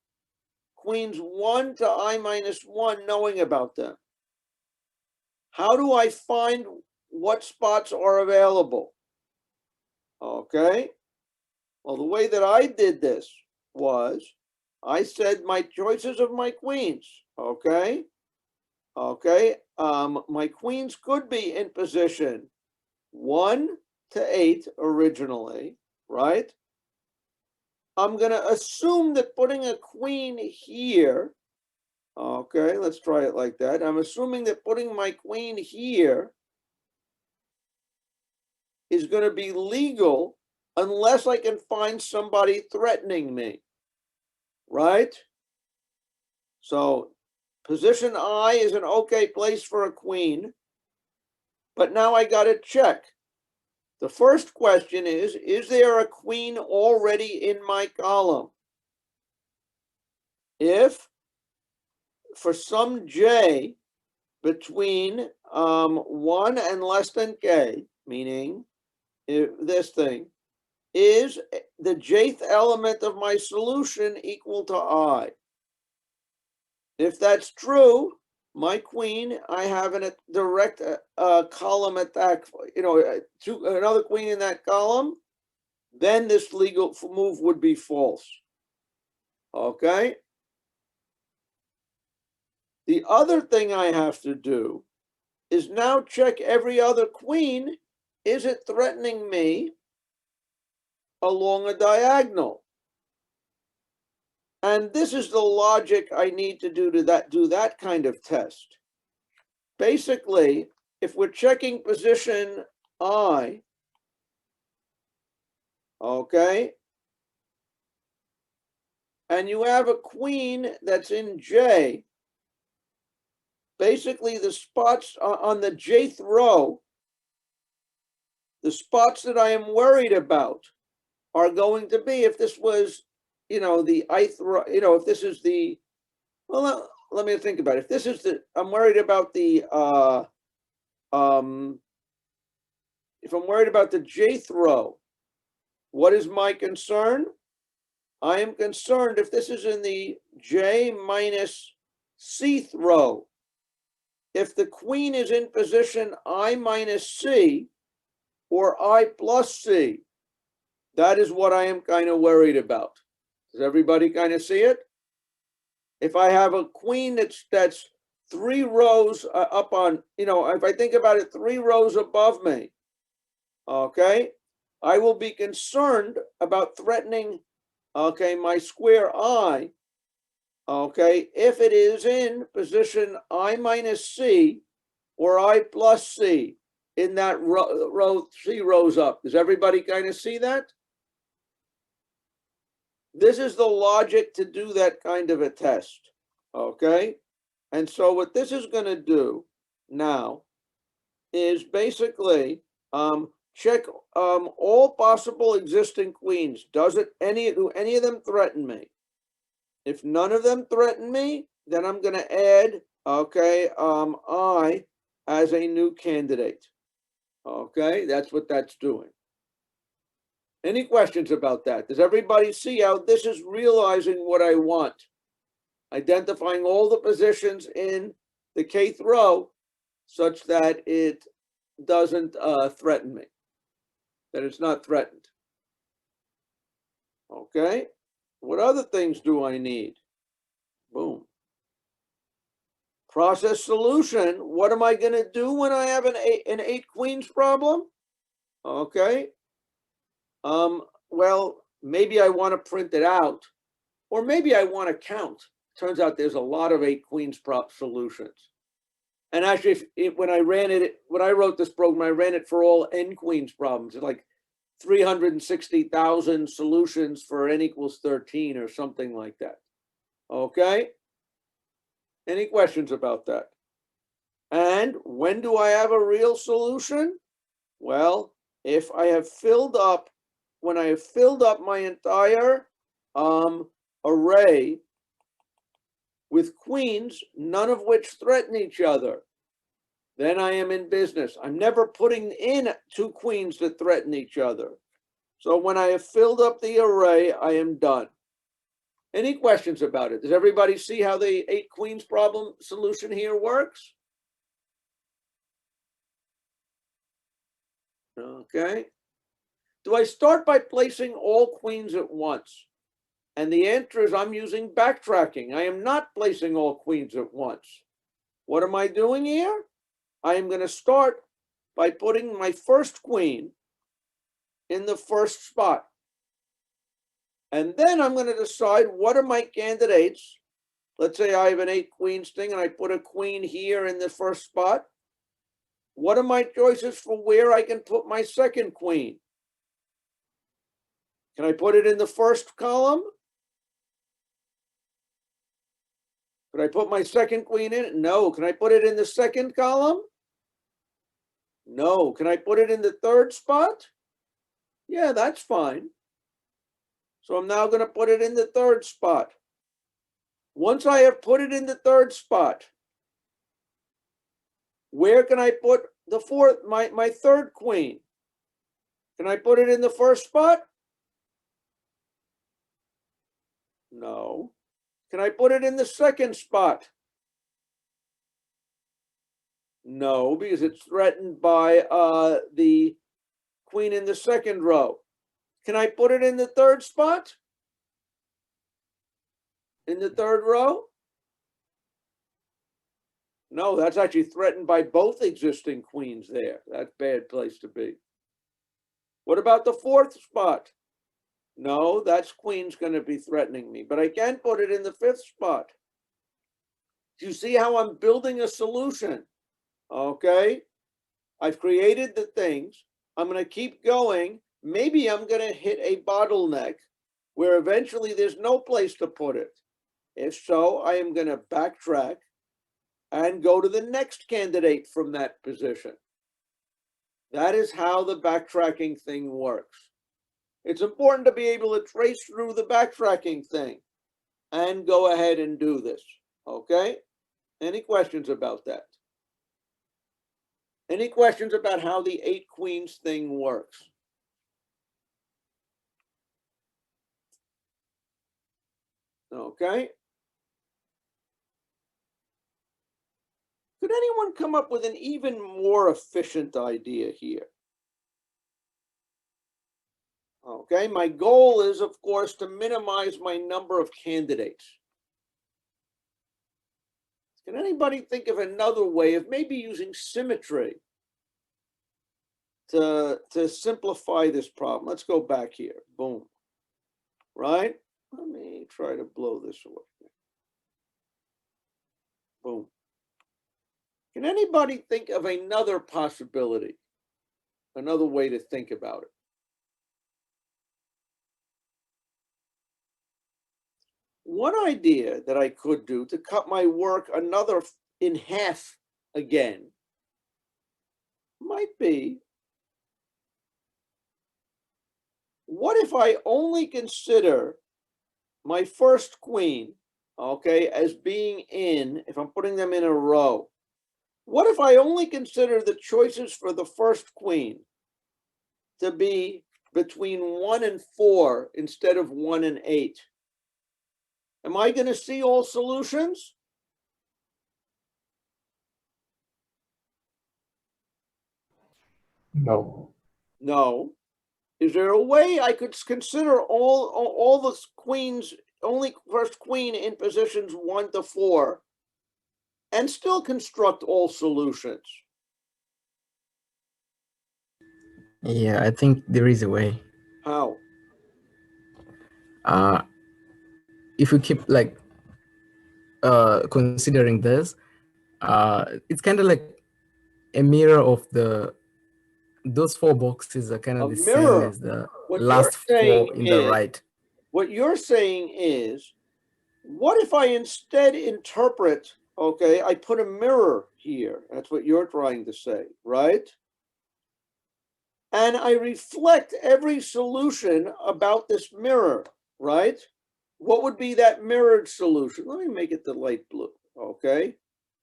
queens 1 to I minus 1, knowing about them. How do I find what spots are available? Okay, well, the way that I did this was I said my choices of my queens, okay? Okay, my queens could be in position 1 to 8 originally, right? I'm going to assume that putting a queen here, okay, let's try it like that. I'm assuming that putting my queen here is going to be legal unless I can find somebody threatening me, right? So position I is an okay place for a queen, but now I got to check. The first question is there a queen already in my column? If for some j, between 1 and less than k, meaning if this thing, is the jth element of my solution equal to I? If that's true, my queen, I have a direct column attack, another queen in that column, then this legal move would be false. Okay? The other thing I have to do is now check every other queen. Is it threatening me along a diagonal? And this is the logic I need to do that kind of test. Basically, if we're checking position I, okay, and you have a queen that's in J, basically the spots on the jth row, the spots that I am worried about are going to be, if this was, the ith row, if this is the, well, let me think about it. If this is the, I'm worried about the, if I'm worried about the jth row, what is my concern? I am concerned if this is in the J minus Cth row, if the queen is in position I minus C or I plus C, that is what I am kind of worried about. Does everybody kind of see it? If I have a queen that's 3 rows up on, if I think about it, 3 rows above me, okay, I will be concerned about threatening, okay, my square I, okay, if it is in position I minus C or I plus C in that row 3 rows up. Does everybody kind of see that? This is the logic to do that kind of a test, okay? And so what this is going to do now is basically check all possible existing queens. Do any of them threaten me? If none of them threaten me, then I'm going to add, okay, I as a new candidate. Okay, that's what that's doing. Any questions about that? Does everybody see how this is realizing what I want? Identifying all the positions in the kth row such that it doesn't threaten me, that it's not threatened. Okay, what other things do I need? Boom. Process solution. What am I going to do when I have an 8 queens problem? Okay. Well, maybe I want to print it out, or maybe I want to count. Turns out there's a lot of 8 queens solutions. And actually, when I wrote this program, I ran it for all n queens problems. It's like 360,000 solutions for n equals 13 or something like that. Okay. Any questions about that? And when do I have a real solution? Well, if I have filled up, when I have filled up my entire array with queens, none of which threaten each other, then I am in business. I'm never putting in 2 queens that threaten each other. So when I have filled up the array, I am done. Any questions about it? Does everybody see how the 8 queens problem solution here works? Okay. Do I start by placing all queens at once? And the answer is I'm using backtracking. I am not placing all queens at once. What am I doing here? I am going to start by putting my first queen in the first spot. And then I'm going to decide what are my candidates. Let's say I have an 8 queens thing and I put a queen here in the first spot. What are my choices for where I can put my second queen? Can I put it in the first column? Could I put my second queen in it? No. Can I put it in the second column? No. Can I put it in the third spot? Yeah, that's fine. So I'm now going to put it in the third spot. Once I have put it in the third spot, Where can I put the fourth, my third queen? Can I put it in the first spot? No. Can I put it in the second spot? No, because it's threatened by the queen in the second row. Can I put it in the third spot? In the third row? No, that's actually threatened by both existing queens there. That's a bad place to be. What about the fourth spot? No, that's queen's going to be threatening me, but I can put it in the fifth spot. Do you see how I'm building a solution? Okay. I've created the things. I'm going to keep going. Maybe I'm going to hit a bottleneck where eventually there's no place to put it. If so, I am going to backtrack and go to the next candidate from that position. That is how the backtracking thing works. It's important to be able to trace through the backtracking thing and go ahead and do this. Okay? Any questions about that? Any questions about how the 8 queens thing works? Okay. Could anyone come up with an even more efficient idea here? Okay, my goal is, of course, to minimize my number of candidates. Can anybody think of another way of maybe using symmetry to simplify this problem? Let's go back here. Boom. Right? Let me try to blow this away. Boom. Can anybody think of another possibility? Another way to think about it? One idea that I could do to cut my work another in half again might be, what if I only consider my first queen, okay, as being in, if I'm putting them in a row, what if I only consider the choices for the first queen to be between 1 and 4 instead of 1 and 8? Am I going to see all solutions? No. No. Is there a way I could consider all the queens, only first queen in positions 1 to 4, and still construct all solutions? Yeah, I think there is a way. How? If we keep like considering this, it's kind of like a mirror of those 4 boxes are kind of the same as the last 4 in the right. What you're saying is, what if I instead interpret, okay, I put a mirror here. That's what you're trying to say, right? And I reflect every solution about this mirror, right? What would be that mirrored solution? Let me make it the light blue, okay?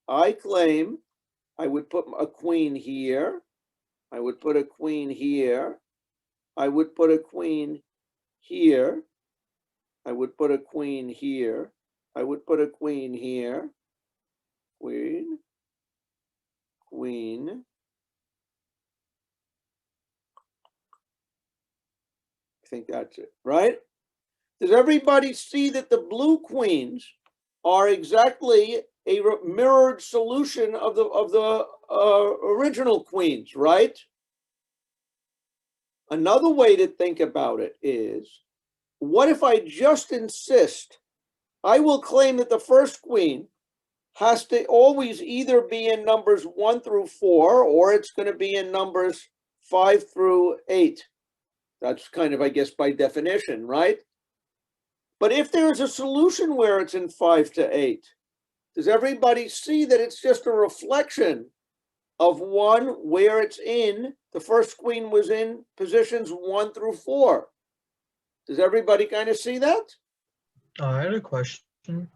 I claim I would put a queen here. I would put a queen here. I would put a queen here. I would put a queen here. I would put a queen here. Queen. Queen. I think that's it, right? Does everybody see that the blue queens are exactly a mirrored solution of the original queens, right? Another way to think about it is, what if I just insist, I will claim that the first queen has to always either be in numbers 1 through 4, or it's going to be in numbers 5 through 8. That's kind of, I guess, by definition, right? But if there's a solution where it's in 5 to 8, does everybody see that it's just a reflection of 1 where it's in? The first queen was in positions 1 through 4. Does everybody kind of see that? I had a question.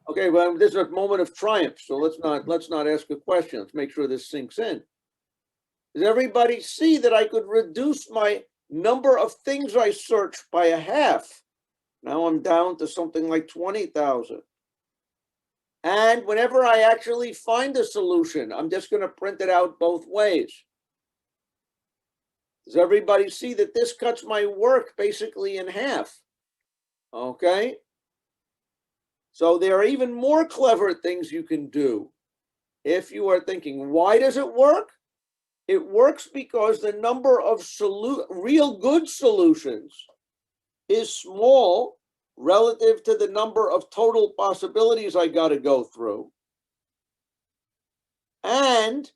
Okay, well, this is a moment of triumph, so let's not ask a question. Let's make sure this sinks in. Does everybody see that I could reduce my number of things I search by a half? Now I'm down to something like 20,000. And whenever I actually find a solution, I'm just going to print it out both ways. Does everybody see that this cuts my work basically in half? Okay. So there are even more clever things you can do. If you are thinking, why does it work? It works because the number of real good solutions is small relative to the number of total possibilities I got to go through. And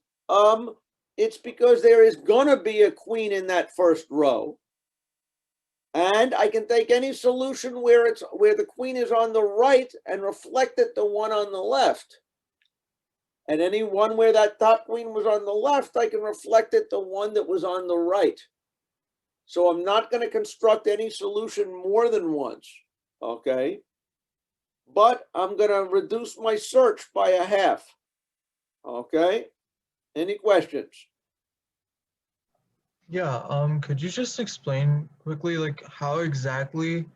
it's because there is going to be a queen in that first row. And I can take any solution where the queen is on the right and reflect it to one on the left. And any one where that top queen was on the left, I can reflect it to one that was on the right. So I'm not going to construct any solution more than once, okay? But I'm going to reduce my search by a half, okay? Any questions? Yeah, could you just explain quickly like how exactly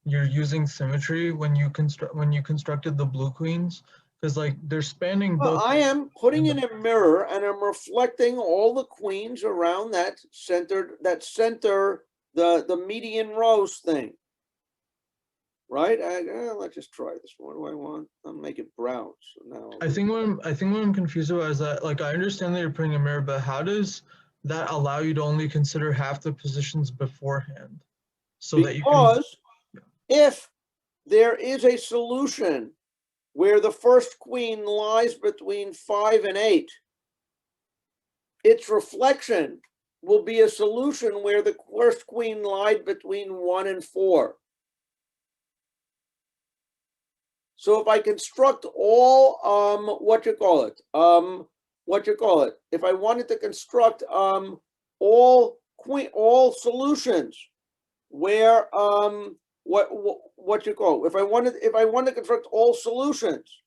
you're using symmetry when you constructed the blue queens? Because like they're spanning Well, both. I am putting in a mirror and I'm reflecting all the queens around that center, the median rows thing. Right? Let's just try this. What do I want? I'll make it brown. So now I think what I'm confused about is that like I understand that you're putting a mirror, but how does that allow you to only consider half the positions beforehand? So that you can. Because if there is a solution where the first queen lies between 5 and 8, its reflection will be a solution where the first queen lied between 1 and 4. So if I construct all if I wanted to construct all solutions where if I wanted to construct all solutions,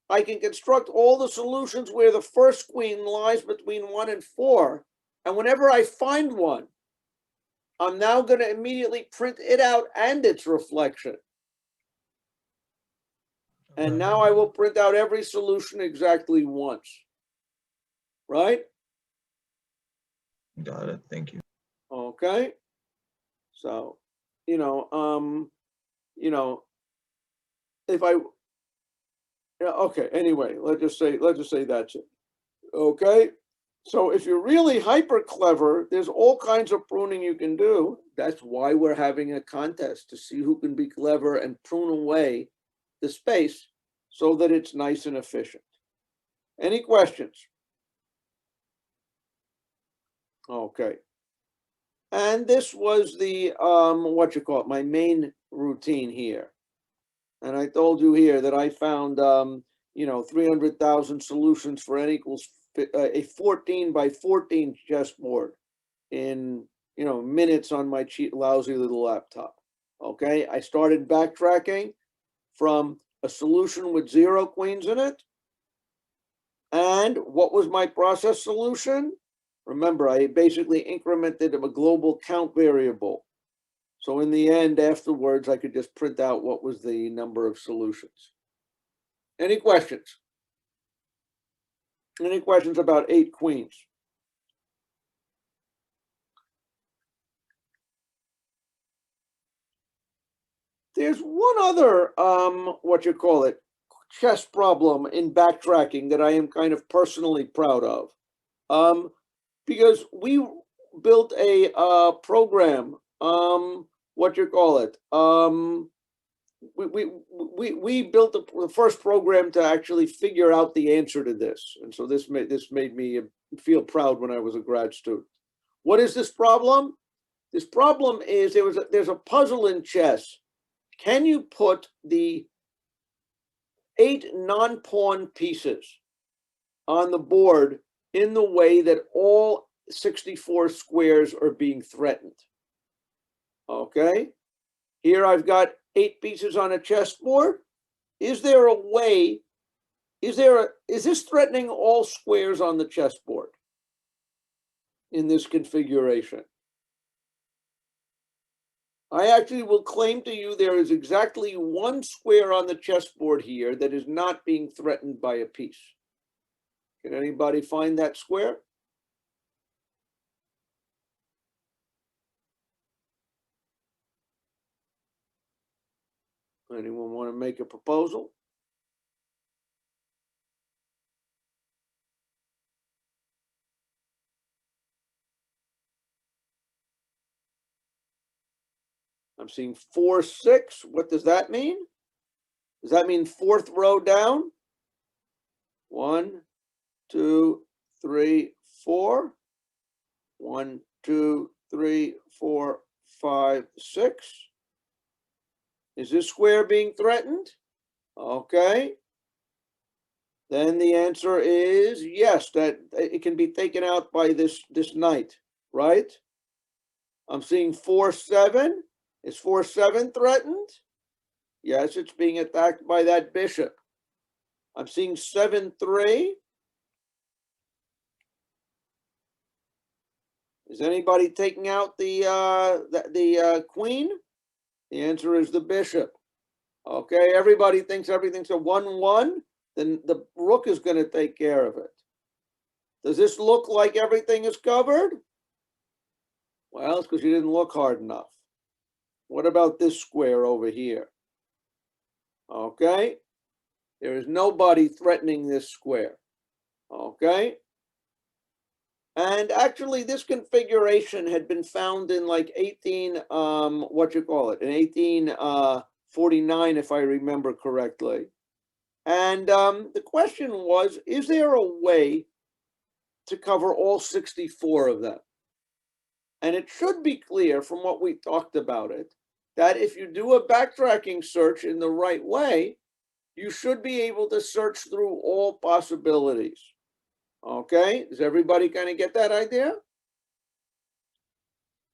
I can construct all the solutions where the first queen lies between 1 and 4, and whenever I find one, I'm now going to immediately print it out and its reflection. And now I will print out every solution exactly once. Right? Got it. Thank you. Okay. So, if I, okay, anyway, let's just say that's it. Okay. So if you're really hyper clever, there's all kinds of pruning you can do. That's why we're having a contest to see who can be clever and prune away the space so that it's nice and efficient. Any questions? Okay. And this was the, my main routine here. And I told you here that I found, 300,000 solutions for n equals a 14 by 14 chessboard in, minutes on my lousy little laptop. Okay. I started backtracking from a solution with 0 queens in it. And what was my process solution? Remember, I basically incremented a global count variable. So in the end, afterwards, I could just print out what was the number of solutions. Any questions? Any questions about 8 queens? There's one other, chess problem in backtracking that I am kind of personally proud of. Because we built a program, we built the first program to actually figure out the answer to this. And so this made me feel proud when I was a grad student. What is this problem? This problem is there's a puzzle in chess. Can you put the 8 non-pawn pieces on the board in the way that all 64 squares are being threatened? Okay, here I've got 8 pieces on a chessboard. is there a way, is this threatening all squares on the chessboard in this configuration? I actually will claim to you there is exactly one square on the chessboard here that is not being threatened by a piece. Can anybody find that square? Anyone want to make a proposal? I'm seeing 4, 6. What does that mean? Does that mean fourth row down? 1, 2, 3, 4. 1, 2, 3, 4, 5, 6. Is this square being threatened? Okay. Then the answer is yes, that it can be taken out by this knight, right? I'm seeing 4, 7. Is 4, 7 threatened? Yes, it's being attacked by that bishop. I'm seeing 7, 3. Is anybody taking out the queen? The answer is the bishop. Okay, everybody thinks everything's a 1, 1. Then the rook is going to take care of it. Does this look like everything is covered? Well, it's because you didn't look hard enough. What about this square over here? Okay, there is nobody threatening this square. Okay, and actually this configuration had been found in like 18, what you call it, in 1849, if I remember correctly. And the question was, is there a way to cover all 64 of them? And it should be clear from what we talked about it, that if you do a backtracking search in the right way, you should be able to search through all possibilities. Okay, does everybody kind of get that idea?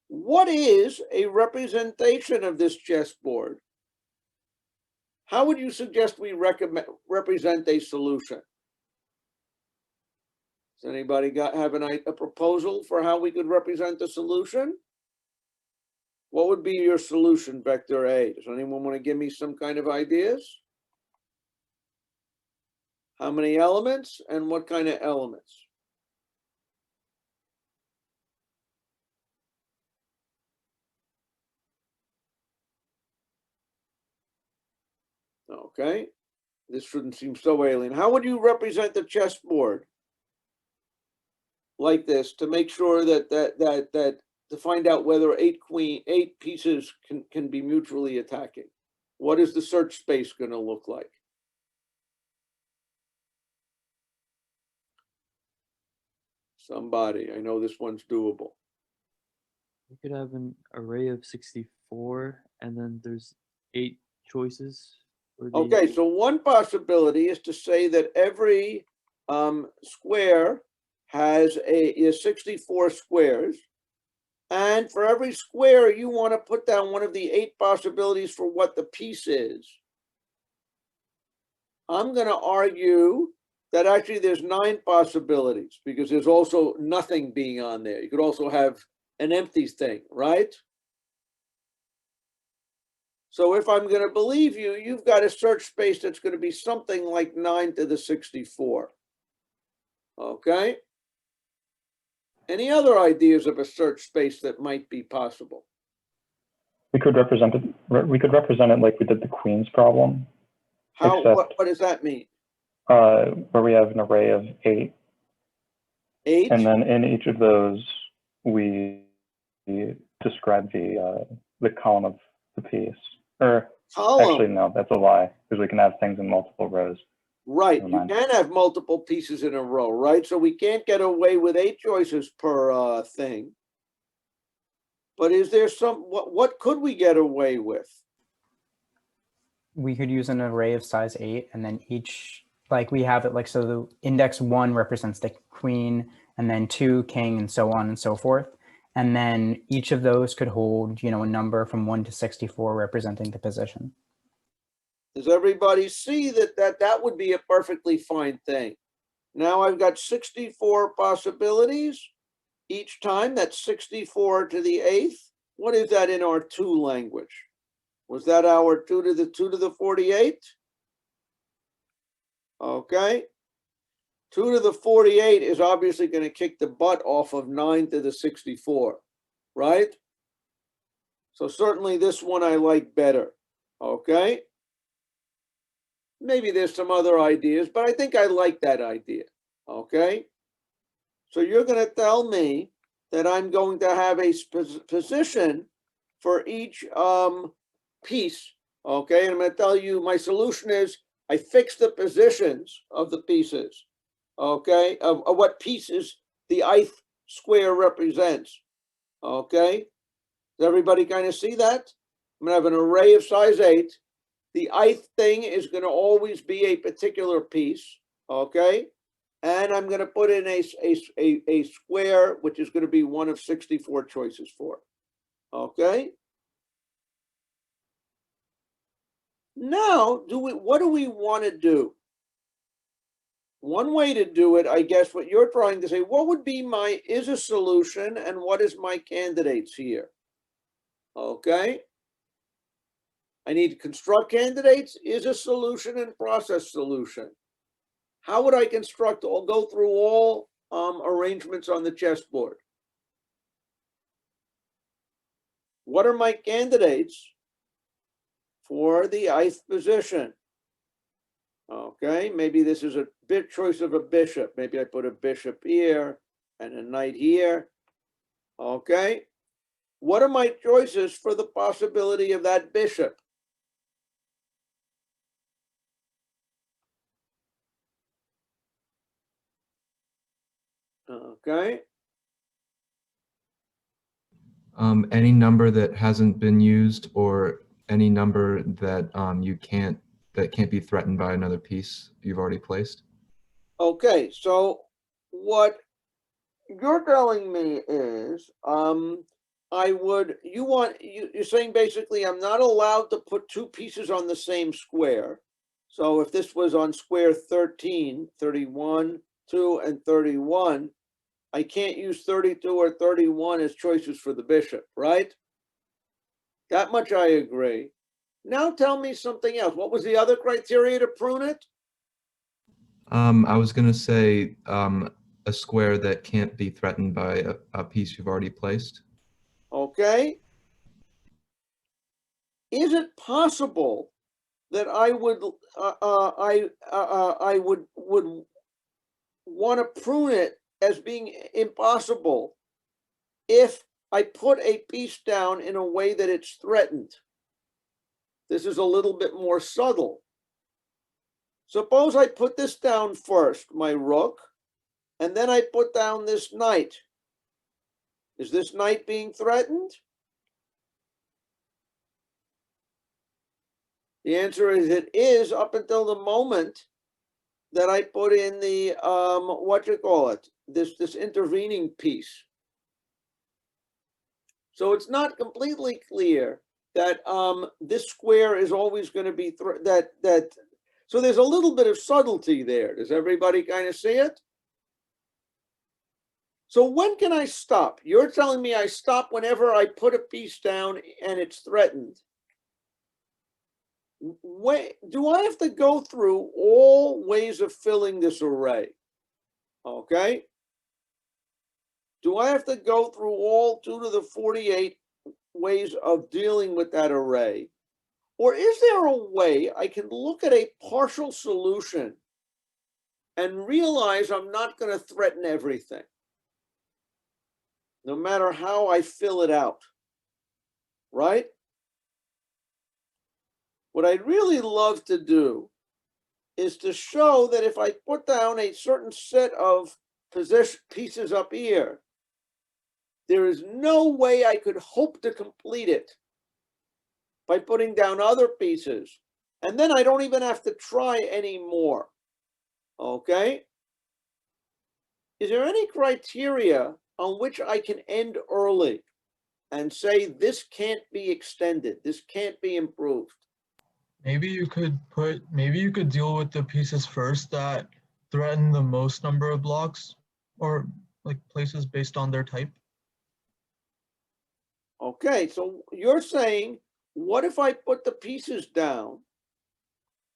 What is a representation of this chessboard? How would you suggest we represent a solution? Does anybody have a proposal for how we could represent the solution? What would be your solution, vector A? Does anyone want to give me some kind of ideas? How many elements and what kind of elements? Okay, this shouldn't seem so alien. How would you represent the chessboard like this to make sure that to find out whether 8 pieces can be mutually attacking? What is the search space going to look like? Somebody, I know this one's doable. You could have an array of 64, and then there's 8 choices. Okay, so one possibility is to say that every square has 64 squares, and for every square you want to put down one of the 8 possibilities for what the piece is. I'm going to argue that actually there's 9 possibilities, because there's also nothing being on there. You could also have an empty thing, right? So if I'm going to believe you, you've got a search space that's going to be something like 9 to the 64. Okay? Any other ideas of a search space that might be possible? We could represent it. We could represent it like we did the Queen's problem. How? Except, what does that mean? Where we have an array of 8. 8. And then in each of those, we describe the column of the piece. Or column. Actually, no, that's a lie, because we can have things in multiple rows. Right, you can have multiple pieces in a row, right? So we can't get away with 8 choices per thing. But is there what could we get away with? We could use an array of size 8, and then each, like we have it like, so the index 1 represents the queen, and then 2, king, and so on and so forth. And then each of those could hold, a number from 1 to 64 representing the position. Does everybody see that would be a perfectly fine thing? Now I've got 64 possibilities. Each time, that's 64 to the 8th. What is that in our 2 language? Was that our 2 to the 48? Okay. 2 to the 48 is obviously going to kick the butt off of 9 to the 64, right? So certainly this one I like better, okay? Maybe there's some other ideas, but I think I like that idea, okay? So you're going to tell me that I'm going to have a position for each piece, okay? And I'm going to tell you my solution is I fix the positions of the pieces, okay, of what pieces the ith square represents, okay? Does everybody kind of see that? I'm going to have an array of size 8. The ith thing is going to always be a particular piece, okay? And I'm going to put in a square, which is going to be one of 64 choices for it, okay? Now, what do we want to do? One way to do it, I guess what you're trying to say, what would be is a solution and what is my candidates here? Okay. I need to construct candidates, is a solution and process solution. How would I construct or go through all arrangements on the chessboard? What are my candidates for the ith position? Okay, maybe this is a bit choice of a bishop. Maybe I put a bishop here and a knight here. Okay, what are my choices for the possibility of that bishop? Okay. Any number that hasn't been used, or any number that that can't be threatened by another piece you've already placed. Okay, so what you're telling me is, you're saying basically I'm not allowed to put 2 pieces on the same square. So if this was on square 13, 31, 2, and 31, I can't use 32 or 31 as choices for the bishop, right? That much I agree. Now tell me something else. What was the other criteria to prune it? I was going to say a square that can't be threatened by a piece you've already placed. Okay. Is it possible that I would want to prune it as being impossible if I put a piece down in a way that it's threatened? This is a little bit more subtle. Suppose I put this down first, my rook, and then I put down this knight. Is this knight being threatened? The answer is it is, up until the moment that I put in the this intervening piece. So it's not completely clear that this square is always going to be so there's a little bit of subtlety there. Does everybody kind of see it? So when can I stop? You're telling me I stop whenever I put a piece down and it's threatened. Do I have to go through all ways of filling this array? Okay. Do I have to go through all 2 to the 48 ways of dealing with that array? Or is there a way I can look at a partial solution and realize I'm not going to threaten everything, no matter how I fill it out, right? What I'd really love to do is to show that if I put down a certain set of pieces up here, there is no way I could hope to complete it by putting down other pieces. And then I don't even have to try anymore. Okay? Is there any criteria on which I can end early and say this can't be extended, this can't be improved? Maybe you could deal with the pieces first that threaten the most number of blocks or like places based on their type. Okay, so you're saying, what if I put the pieces down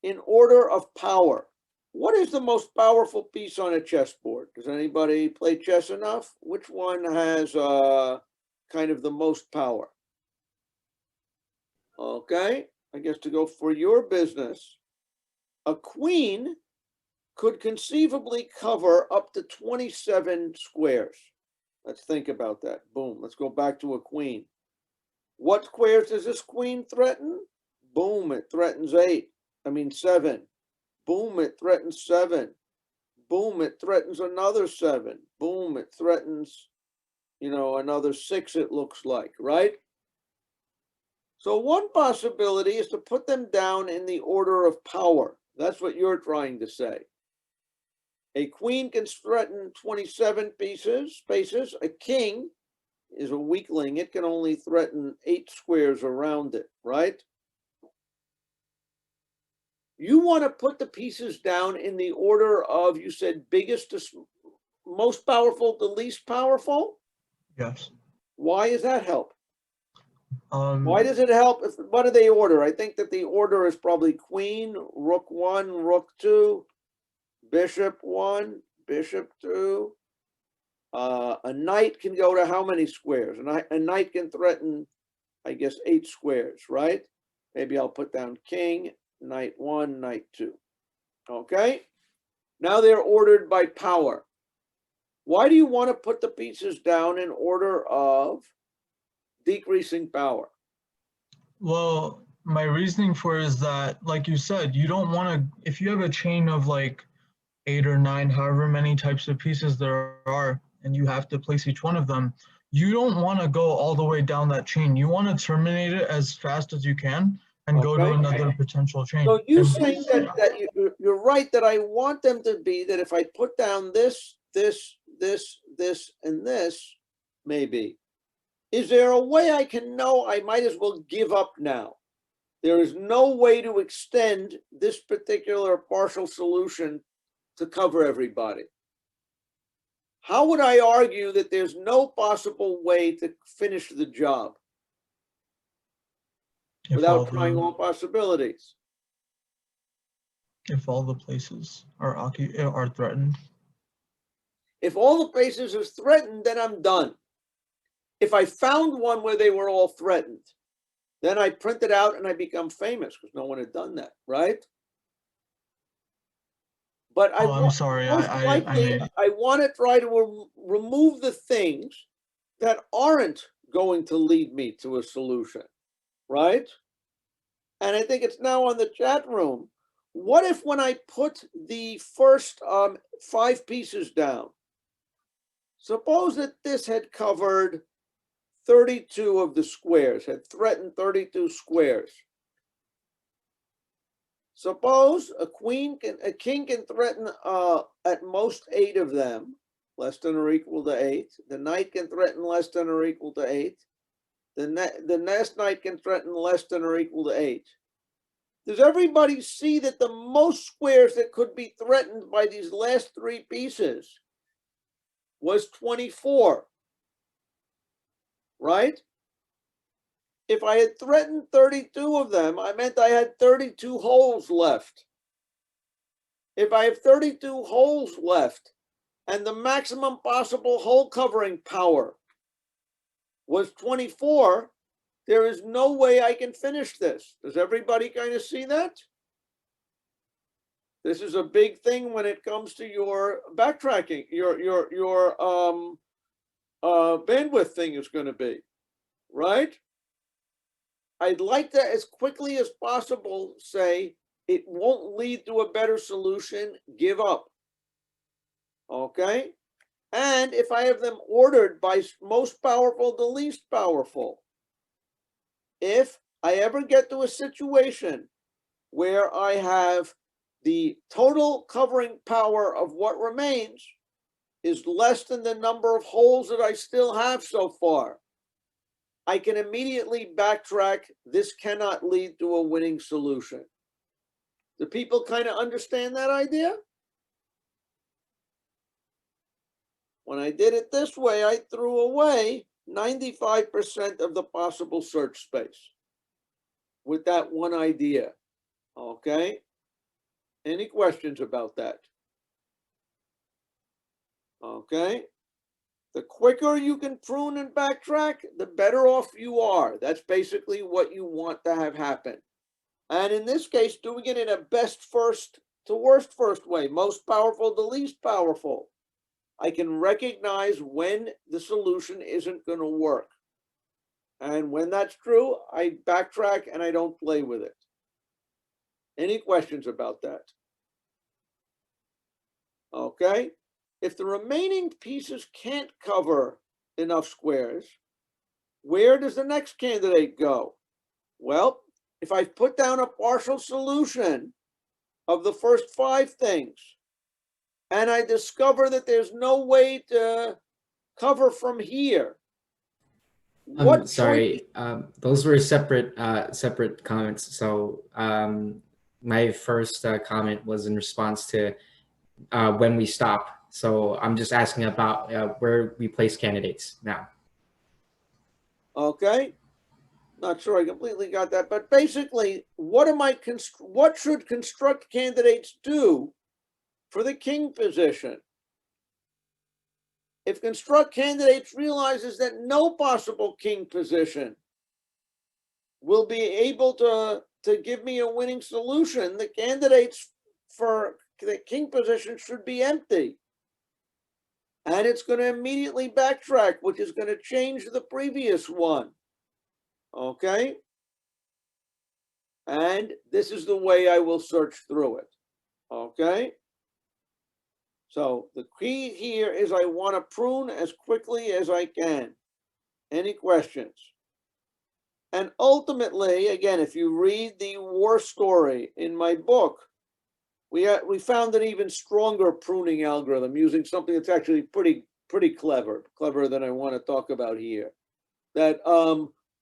in order of power? What is the most powerful piece on a chessboard? Does anybody play chess enough? Which one has kind of the most power? Okay, I guess to go for your business, a queen could conceivably cover up to 27 squares. Let's think about that. Boom, let's go back to a queen. What squares does this queen threaten? Boom, it threatens 7. Boom, it threatens 7. Boom, it threatens another 7. Boom, it threatens, another 6, it looks like, right? So one possibility is to put them down in the order of power. That's what you're trying to say. A queen can threaten 27 spaces. A king is a weakling. It can only threaten 8 squares around it, right? You want to put the pieces down in the order of, you said, biggest to most powerful to least powerful? Yes. Why does that help? Why does it help? What do they order? I think that the order is probably queen, rook 1, rook 2, bishop 1, bishop 2. A knight can go to how many squares? A knight can threaten, I guess, 8 squares, right? Maybe I'll put down king, knight 1, knight 2. Okay? Now they're ordered by power. Why do you want to put the pieces down in order of decreasing power? Well, my reasoning for it is that, like you said, you don't want to, if you have a chain of like 8 or 9, however many types of pieces there are, and you have to place each one of them, you don't want to go all the way down that chain. You want to terminate it as fast as you can and go to another potential chain. So you saying that you're right, that I want them to be that if I put down this, and this, maybe. Is there a way I can know I might as well give up now? There is no way to extend this particular partial solution to cover everybody. How would I argue that there's no possible way to finish the job without trying all possibilities? If all the places are threatened. If all the places is threatened, then I'm done. If I found one where they were all threatened, then I print it out and I become famous because no one had done that, right? But I'm sorry. I want to try to remove the things that aren't going to lead me to a solution, right? And I think it's now on the chat room. What if when I put the first 5 pieces down, suppose that this had covered 32 of the squares, had threatened 32 squares. Suppose a king can threaten at most 8 of them, less than or equal to 8. The knight can threaten less than or equal to 8. The next knight can threaten less than or equal to 8. Does everybody see that the most squares that could be threatened by these last 3 pieces was 24? Right? If I had threatened 32 of them, I meant I had 32 holes left. If I have 32 holes left and the maximum possible hole covering power was 24, there is no way I can finish this. Does everybody kind of see that? This is a big thing when it comes to your backtracking, your bandwidth thing is going to be, right? I'd like to, as quickly as possible, say it won't lead to a better solution, give up. Okay? And if I have them ordered by most powerful to least powerful, if I ever get to a situation where I have the total covering power of what remains is less than the number of holes that I still have so far, I can immediately backtrack. This cannot lead to a winning solution. Do people kind of understand that idea? When I did it this way, I threw away 95% of the possible search space with that one idea. Okay? Any questions about that? Okay? The quicker you can prune and backtrack, the better off you are. That's basically what you want to have happen. And in this case, doing it in a best first to worst first way, most powerful to least powerful. I can recognize when the solution isn't going to work. And when that's true, I backtrack and I don't play with it. Any questions about that? Okay. If the remaining pieces can't cover enough squares, where does the next candidate go? Well, if I put down a partial solution of the first 5 things, and I discover that there's no way to cover from here. I'm sorry, those were separate comments. So my first comment was in response to when we stop. So I'm just asking about where we place candidates now. Okay. Not sure I completely got that, but basically, what should construct candidates do for the king position? If construct candidates realizes that no possible king position will be able to give me a winning solution, the candidates for the king position should be empty. And it's going to immediately backtrack, which is going to change the previous one. Okay? And this is the way I will search through it. Okay? So the key here is I want to prune as quickly as I can. Any questions? And ultimately, again, if you read the war story in my book, we found an even stronger pruning algorithm using something that's actually pretty cleverer than I want to talk about here, that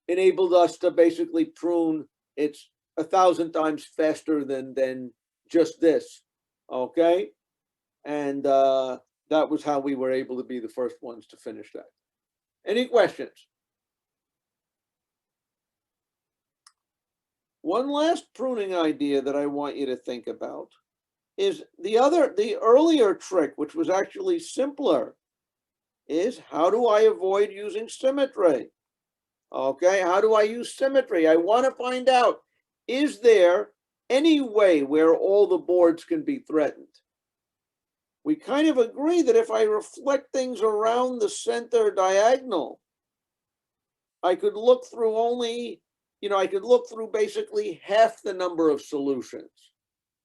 enabled us to basically prune. It's 1,000 times faster than just this. Okay. And that was how we were able to be the first ones to finish that. Any questions? One last pruning idea that I want you to think about is the earlier trick, which was actually simpler, is how do I avoid using symmetry? Okay, how do I use symmetry? I want to find out, is there any way where all the boards can be threatened? We kind of agree that if I reflect things around the center diagonal, I could look through only, I could look through basically half the number of solutions,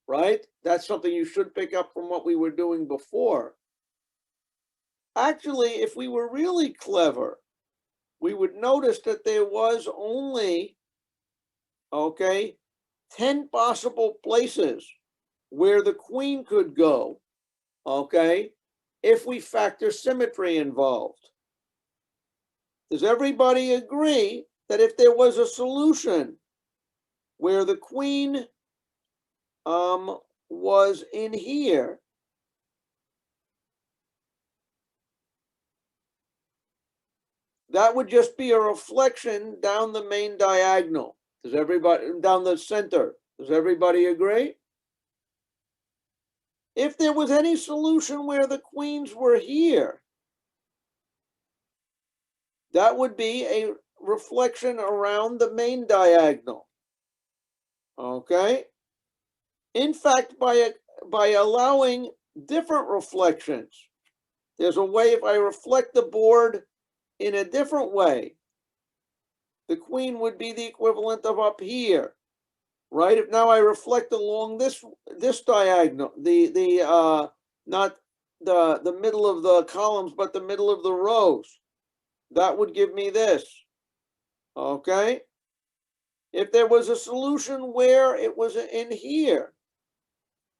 right? That's something you should pick up from what we were doing before. Actually, if we were really clever, we would notice that there was only, 10 possible places where the queen could go, if we factor symmetry involved. Does everybody agree that if there was a solution where the queen was in here, that would just be a reflection down the main diagonal? Does everybody, down the center, does everybody agree? If there was any solution where the queens were here, that would be a reflection around the main diagonal. Okay? In fact, by allowing different reflections, there's a way, if I reflect the board in a different way, the queen would be the equivalent of up here, right? If now I reflect along this diagonal, not the middle of the columns, but the middle of the rows, that would give me this. Okay? If there was a solution where it was in here,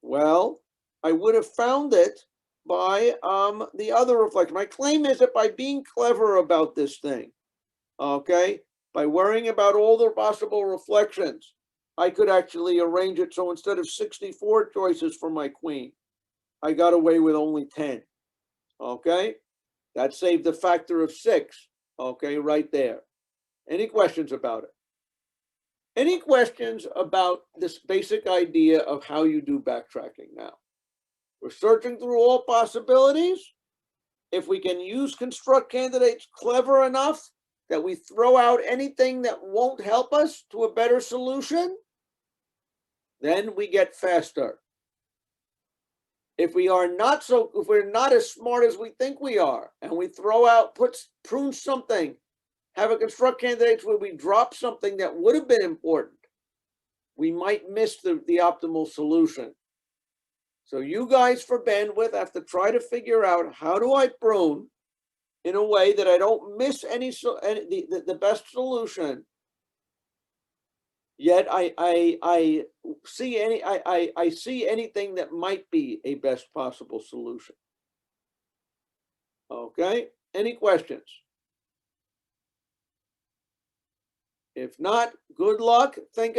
well, I would have found it by the other reflection. My claim is that by being clever about this thing, by worrying about all the possible reflections, I could actually arrange it so instead of 64 choices for my queen, I got away with only 10. Okay? That saved a factor of 6. Okay, right there. Any questions about it? Any questions about this basic idea of how you do backtracking now? We're searching through all possibilities. If we can use construct candidates clever enough that we throw out anything that won't help us to a better solution, then we get faster. If we're not as smart as we think we are, and we prune something, have a construct candidates where we drop something that would have been important, we might miss the optimal solution. So you guys for bandwidth have to try to figure out, how do I prune in a way that I don't miss the best solution, yet I see anything that might be a best possible solution. Okay, any questions? If not, good luck. Think